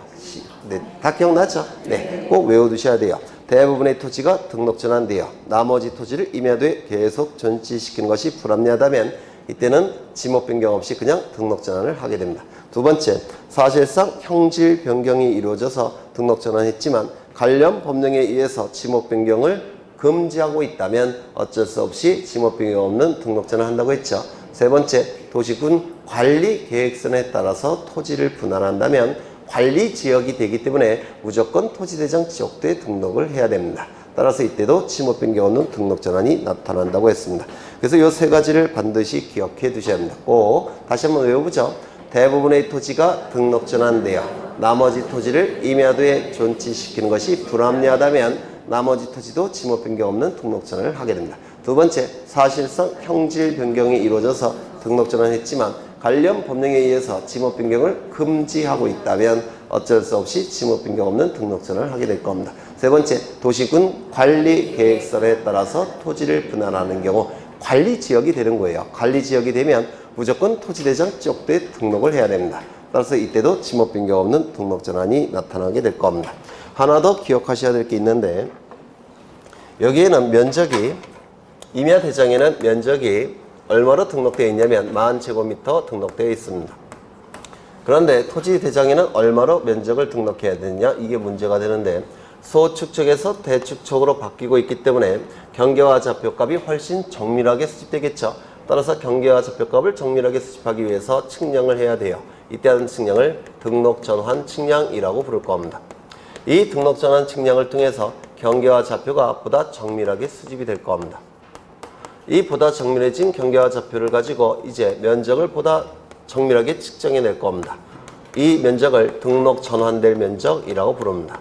네, 다 기억나죠? 네, 꼭 외워두셔야 돼요. 대부분의 토지가 등록전환돼요. 나머지 토지를 임야도에 계속 존치시키는 것이 불합리하다면 이때는 지목 변경 없이 그냥 등록전환을 하게 됩니다. 두 번째, 사실상 형질 변경이 이루어져서 등록전환했지만 관련 법령에 의해서 지목 변경을 금지하고 있다면 어쩔 수 없이 지목 변경 없는 등록전환을 한다고 했죠. 세 번째, 도시군 관리계획선에 따라서 토지를 분할한다면 관리지역이 되기 때문에 무조건 토지대장 지역도에 등록을 해야 됩니다. 따라서 이때도 지목 변경 없는 등록전환이 나타난다고 했습니다. 그래서 이 세 가지를 반드시 기억해 두셔야 합니다. 꼭 다시 한번 외워보죠. 대부분의 토지가 등록전환되어 나머지 토지를 임야도에 존치시키는 것이 불합리하다면 나머지 토지도 지목 변경 없는 등록전환을 하게 됩니다. 두 번째, 사실상 형질 변경이 이루어져서 등록전환했지만 관련 법령에 의해서 지목 변경을 금지하고 있다면 어쩔 수 없이 지목 변경 없는 등록전환을 하게 될 겁니다. 세 번째, 도시군 관리계획설에 따라서 토지를 분할하는 경우 관리지역이 되는 거예요. 관리지역이 되면 무조건 토지대장 지역도에 등록을 해야 됩니다. 따라서 이때도 지목 변경 없는 등록전환이 나타나게 될 겁니다. 하나 더 기억하셔야 될 게 있는데 여기에는 면적이 임야대장에는 면적이 얼마로 등록되어 있냐면 10,000제곱미터 등록되어 있습니다. 그런데 토지대장에는 얼마로 면적을 등록해야 되느냐 이게 문제가 되는데 소축척에서 대축척으로 바뀌고 있기 때문에 경계와 좌표값이 훨씬 정밀하게 수집되겠죠. 따라서 경계와 좌표값을 정밀하게 수집하기 위해서 측량을 해야 돼요. 이때 하는 측량을 등록전환 측량이라고 부를 겁니다. 이 등록전환 측량을 통해서 경계와 좌표가 보다 정밀하게 수집이 될 겁니다. 이 보다 정밀해진 경계와 좌표를 가지고 이제 면적을 보다 정밀하게 측정해 낼 겁니다. 이 면적을 등록 전환될 면적이라고 부릅니다.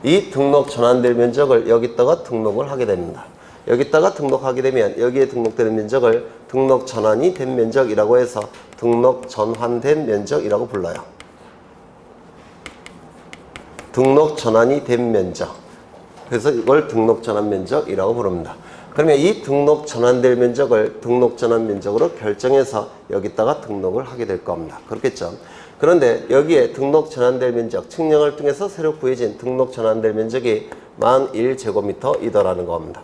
이 등록 전환될 면적을 여기다가 등록을 하게 됩니다. 여기다가 등록하게 되면 여기에 등록되는 면적을 등록 전환이 된 면적이라고 해서 등록 전환된 면적이라고 불러요. 등록 전환이 된 면적. 그래서 이걸 등록 전환 면적이라고 부릅니다. 그러면 이 등록 전환될 면적을 등록 전환 면적으로 결정해서 여기다가 등록을 하게 될 겁니다. 그렇겠죠? 그런데 여기에 등록 전환될 면적, 측량을 통해서 새로 구해진 등록 전환될 면적이 1001제곱미터이더라는 겁니다.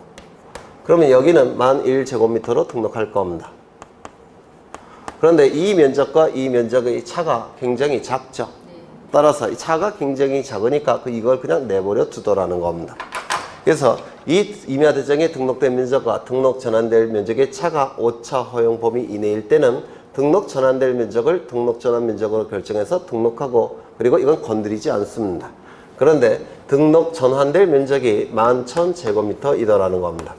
그러면 여기는 1001제곱미터로 등록할 겁니다. 그런데 이 면적과 이 면적의 차가 굉장히 작죠. 따라서 이 차가 굉장히 작으니까 이걸 그냥 내버려 두더라는 겁니다. 그래서 이 임야대장에 등록된 면적과 등록 전환될 면적의 차가 오차 허용 범위 이내일 때는 등록 전환될 면적을 등록 전환 면적으로 결정해서 등록하고 그리고 이건 건드리지 않습니다. 그런데 등록 전환될 면적이 11,000제곱미터이더라는 겁니다.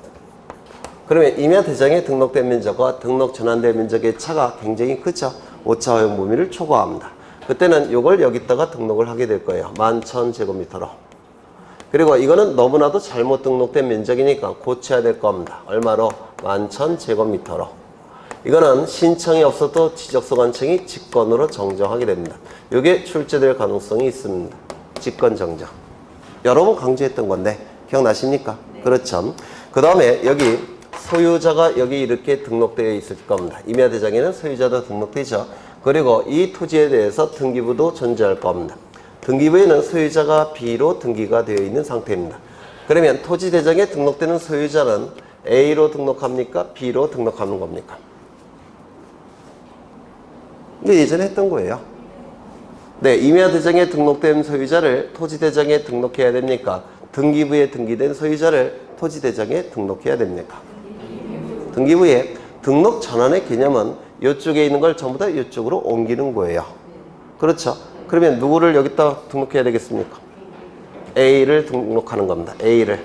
그러면 임야대장에 등록된 면적과 등록 전환될 면적의 차가 굉장히 크죠. 오차 허용 범위를 초과합니다. 그때는 이걸 여기다가 등록을 하게 될 거예요. 11,000제곱미터로. 그리고 이거는 너무나도 잘못 등록된 면적이니까 고쳐야 될 겁니다. 얼마로? 11,000제곱미터로. 이거는 신청이 없어도 지적소관청이 직권으로 정정하게 됩니다. 이게 출제될 가능성이 있습니다. 직권 정정. 여러 번 강조했던 건데 기억나십니까? 네. 그렇죠. 그 다음에 여기 소유자가 여기 이렇게 등록되어 있을 겁니다. 임야대장에는 소유자도 등록되죠. 그리고 이 토지에 대해서 등기부도 존재할 겁니다. 등기부에는 소유자가 B로 등기가 되어 있는 상태입니다. 그러면 토지대장에 등록되는 소유자는 A로 등록합니까? B로 등록하는 겁니까? 근데 예전에 했던 거예요. 네, 임야대장에 등록된 소유자를 토지대장에 등록해야 됩니까? 등기부에 등기된 소유자를 토지대장에 등록해야 됩니까? 등기부에 등록 전환의 개념은 이쪽에 있는 걸 전부 다 이쪽으로 옮기는 거예요. 그렇죠? 그러면 누구를 여기다 등록해야 되겠습니까? A를 등록하는 겁니다. A로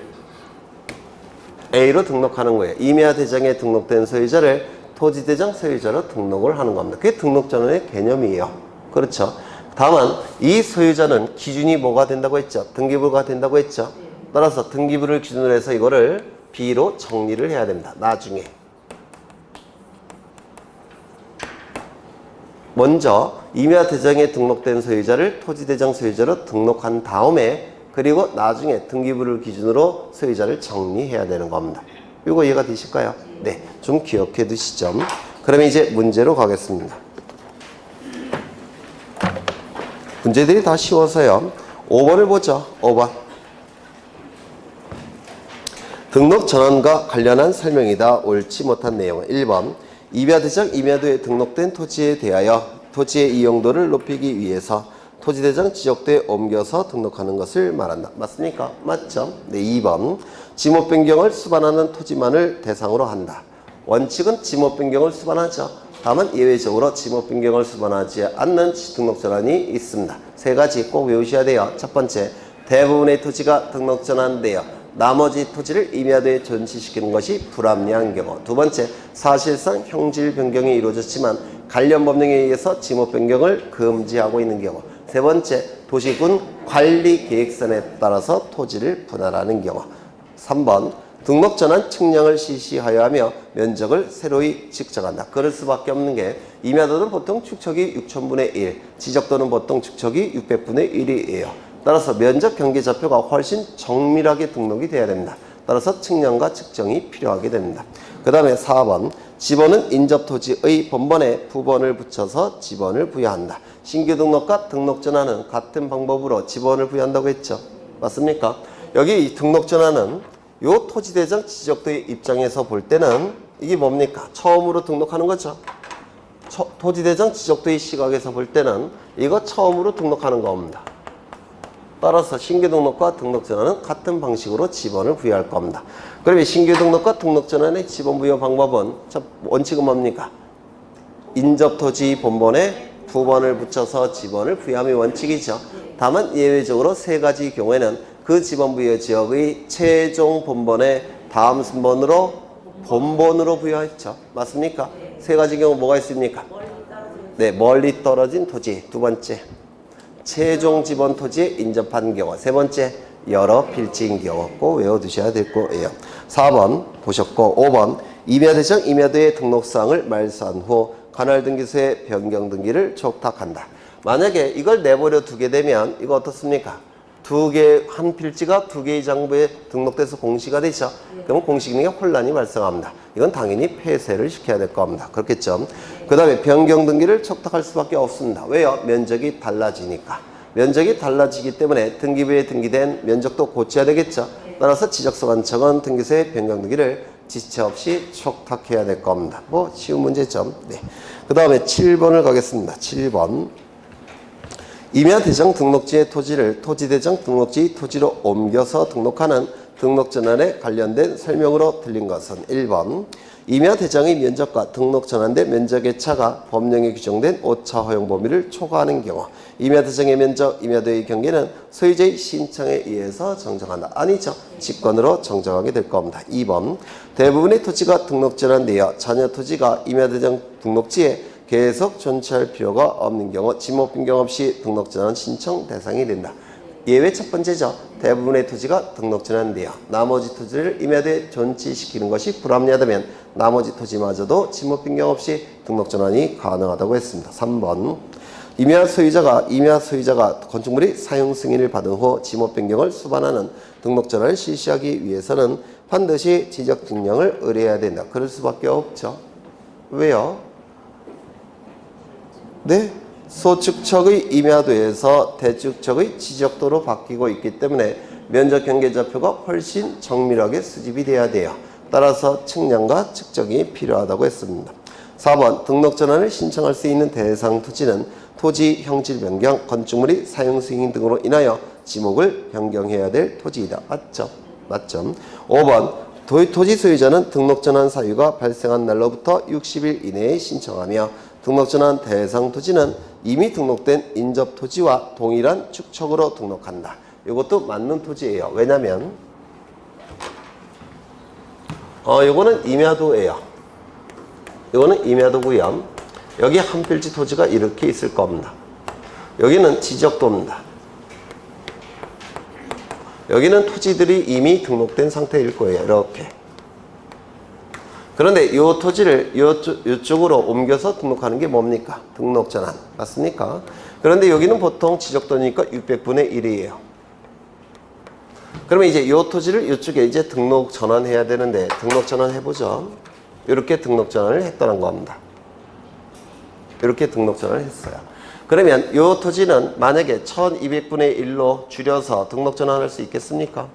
등록하는 거예요. 임야대장에 등록된 소유자를 토지대장 소유자로 등록을 하는 겁니다. 그게 등록 전환의 개념이에요. 그렇죠? 다만 이 소유자는 기준이 뭐가 된다고 했죠? 등기부가 된다고 했죠? 따라서 등기부를 기준으로 해서 이거를 B로 정리를 해야 됩니다. 나중에. 먼저 임야대장에 등록된 소유자를 토지대장 소유자로 등록한 다음에 그리고 나중에 등기부를 기준으로 소유자를 정리해야 되는 겁니다. 이거 이해가 되실까요? 네, 좀 기억해 두시죠. 그러면 이제 문제로 가겠습니다. 문제들이 다 쉬워서요. 5번을 보죠. 5번. 등록 전환과 관련한 설명이다. 옳지 못한 내용은 1번. 임야대장 임야도에 등록된 토지에 대하여 토지의 이용도를 높이기 위해서 토지대장 지적도에 옮겨서 등록하는 것을 말한다. 맞습니까? 맞죠? 네, 2번. 지목 변경을 수반하는 토지만을 대상으로 한다. 원칙은 지목 변경을 수반하죠. 다만 예외적으로 지목 변경을 수반하지 않는 등록 전환이 있습니다. 세 가지 꼭 외우셔야 돼요. 첫 번째, 대부분의 토지가 등록 전환되어 나머지 토지를 임야도에 전시시키는 것이 불합리한 경우. 두 번째, 사실상 형질 변경이 이루어졌지만 관련 법령에 의해서 지목 변경을 금지하고 있는 경우. 세 번째, 도시군 관리 계획선에 따라서 토지를 분할하는 경우. 3번, 등록 전환 측량을 실시하여 하며 면적을 새로이 측정한다. 그럴 수밖에 없는 게 임야도는 보통 축척이 6,000분의 1, 지적도는 보통 축척이 600분의 1이에요. 따라서 면적 경계 좌표가 훨씬 정밀하게 등록이 돼야 됩니다. 따라서 측량과 측정이 필요하게 됩니다. 그 다음에 4번, 지번은 인접토지의 본번에 부번을 붙여서 지번을 부여한다. 신규 등록과 등록 전환은 같은 방법으로 지번을 부여한다고 했죠. 맞습니까? 여기 이 등록 전환은 요 토지대장 지적도의 입장에서 볼 때는 이게 뭡니까? 처음으로 등록하는 거죠. 토지대장 지적도의 시각에서 볼 때는 이거 처음으로 등록하는 겁니다. 따라서 신규 등록과 등록 전환은 같은 방식으로 지번을 부여할 겁니다. 그러면 신규 등록과 등록 전환의 지번 부여 방법은 원칙은 뭡니까? 인접토지 본번에 부번을 붙여서 지번을 부여함이 원칙이죠. 다만 예외적으로 세 가지 경우에는 그 지번 부여 지역의 최종 본번에 다음 순번으로 본번으로 부여했죠. 맞습니까? 세 가지 경우 뭐가 있습니까? 네, 멀리 떨어진 토지. 두 번째, 최종 지번 토지에 인접한 경우. 세 번째, 여러 필지인 경우. 꼭 외워두셔야 될 거예요. 4번 보셨고 5번 임야대장 임야도의 등록사항을 말소한 후 관할 등기소에 변경 등기를 촉탁한다. 만약에 이걸 내버려 두게 되면 이거 어떻습니까? 한 필지가 두 개의 장부에 등록돼서 공시가 되죠. 그러면 공시 기능에 혼란이 발생합니다. 이건 당연히 폐쇄를 시켜야 될 겁니다. 그렇겠죠. 그 다음에 변경 등기를 촉탁할 수밖에 없습니다. 왜요? 면적이 달라지니까. 면적이 달라지기 때문에 등기부에 등기된 면적도 고쳐야 되겠죠. 따라서 지적소관청은 등기소의 변경 등기를 지체 없이 촉탁해야 될 겁니다. 뭐 쉬운 문제점. 네. 그 다음에 7번을 가겠습니다. 7번. 임야대장 등록지의 토지를 토지대장 등록지 토지로 옮겨서 등록하는 등록전환에 관련된 설명으로 틀린 것은 1번 임야대장의 면적과 등록전환된 면적의 차가 법령에 규정된 오차 허용 범위를 초과하는 경우 임야대장의 면적, 임야도의 경계는 소유자의 신청에 의해서 정정한다. 아니죠. 직권으로 정정하게 될 겁니다. 2번 대부분의 토지가 등록전환되어 잔여 토지가 임야대장 등록지에 계속 존치할 필요가 없는 경우 지목 변경 없이 등록전환 신청 대상이 된다. 예외 첫 번째죠. 대부분의 토지가 등록전환되어 나머지 토지를 임야도에 존치시키는 것이 불합리하다면 나머지 토지마저도 지목 변경 없이 등록전환이 가능하다고 했습니다. 3번 임야 소유자가 건축물의 사용 승인을 받은 후 지목 변경을 수반하는 등록전환을 실시하기 위해서는 반드시 지적 증명을 의뢰해야 된다. 그럴 수밖에 없죠. 왜요? 네, 소축척의 임야도에서 대축척의 지적도로 바뀌고 있기 때문에 면적 경계좌표가 훨씬 정밀하게 수집이 돼야 돼요. 따라서 측량과 측정이 필요하다고 했습니다. 4번 등록전환을 신청할 수 있는 대상 토지는 토지 형질 변경, 건축물의 사용 승인 등으로 인하여 지목을 변경해야 될 토지이다. 맞죠? 맞죠? 5번 토지 소유자는 등록전환 사유가 발생한 날로부터 60일 이내에 신청하며 등록전환 대상 토지는 이미 등록된 인접 토지와 동일한 축척으로 등록한다. 이것도 맞는 토지예요. 왜냐면 요거는 임야도예요. 요거는 임야도고요. 여기 한 필지 토지가 이렇게 있을 겁니다. 여기는 지적도입니다. 여기는 토지들이 이미 등록된 상태일 거예요. 이렇게. 그런데 이 토지를 이쪽으로 옮겨서 등록하는 게 뭡니까? 등록전환. 맞습니까? 그런데 여기는 보통 지적도니까 600분의 1이에요. 그러면 이제 이 토지를 이쪽에 이제 등록 전환해야 되는데 등록 전환 해보죠. 이렇게 등록 전환을 했다는 겁니다. 이렇게 등록 전환을 했어요. 그러면 이 토지는 만약에 1200분의 1로 줄여서 등록 전환할 수 있겠습니까?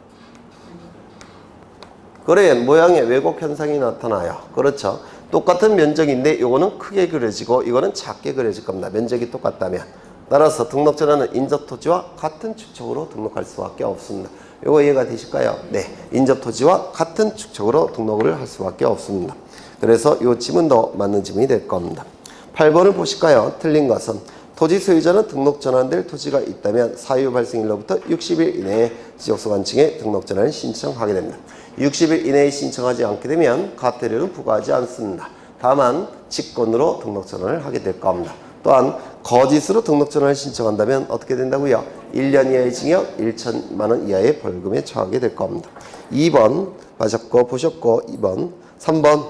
그러면 모양에 왜곡 현상이 나타나요. 그렇죠. 똑같은 면적인데 이거는 크게 그려지고 이거는 작게 그려질 겁니다. 면적이 똑같다면. 따라서 등록 전환은 인접 토지와 같은 축척으로 등록할 수밖에 없습니다. 이거 이해가 되실까요? 네. 인접 토지와 같은 축척으로 등록을 할 수밖에 없습니다. 그래서 이 지문도 맞는 지문이 될 겁니다. 8번을 보실까요? 틀린 것은 토지 소유자는 등록 전환될 토지가 있다면 사유 발생일로부터 60일 이내에 지적소관청에 등록 전환을 신청하게 됩니다. 60일 이내에 신청하지 않게 되면 과태료는 부과하지 않습니다. 다만 직권으로 등록 전환을 하게 될 겁니다. 또한 거짓으로 등록 전환을 신청한다면 어떻게 된다고요? 1년 이하의 징역, 1천만 원 이하의 벌금에 처하게 될 겁니다. 2번 맞았고 보셨고 2번 3번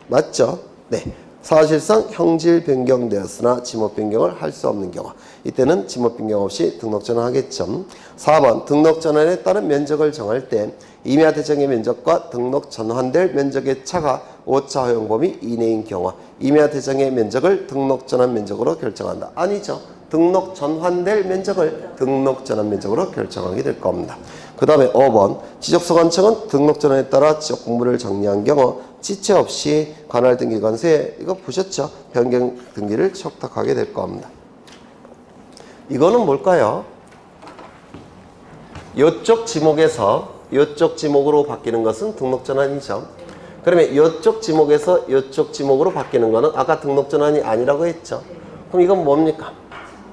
맞죠? 네. 사실상 형질 변경되었으나 지목 변경을 할 수 없는 경우 이때는 지목 변경 없이 등록 전환하겠죠. 4번 등록 전환에 따른 면적을 정할 때 임야 대장의 면적과 등록 전환될 면적의 차가 오차 허용 범위 이내인 경우 임야 대장의 면적을 등록 전환 면적으로 결정한다. 아니죠. 등록 전환될 면적을 등록 전환 면적으로 결정하게 될 겁니다. 그 다음에 5번 지적소관청은 등록 전환에 따라 지적 공부를 정리한 경우 지체 없이 관할 등기관서에 이거 보셨죠? 변경 등기를 촉탁하게 될 겁니다. 이거는 뭘까요? 이쪽 지목에서 이쪽 지목으로 바뀌는 것은 등록 전환이죠. 그러면 이쪽 지목에서 이쪽 지목으로 바뀌는 거는 아까 등록 전환이 아니라고 했죠. 그럼 이건 뭡니까?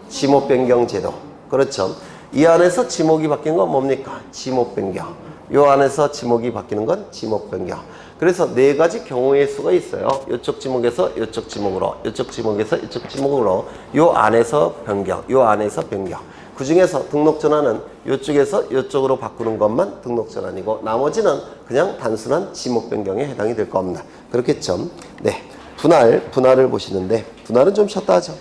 지목 변경 제도. 그렇죠. 이 안에서 지목이 바뀐 건 뭡니까? 지목 변경. 이 안에서 지목이 바뀌는 건 지목 변경. 그래서 네 가지 경우의 수가 있어요. 이쪽 지목에서 이쪽 지목으로, 이쪽 지목에서 이쪽 지목으로, 이 안에서 변경, 이 안에서 변경. 그 중에서 등록 전환은 이쪽에서 이쪽으로 바꾸는 것만 등록 전환이고 나머지는 그냥 단순한 지목 변경에 해당이 될 겁니다. 그렇겠죠? 네. 분할을 보시는데 분할은 좀 쉬었다 하죠.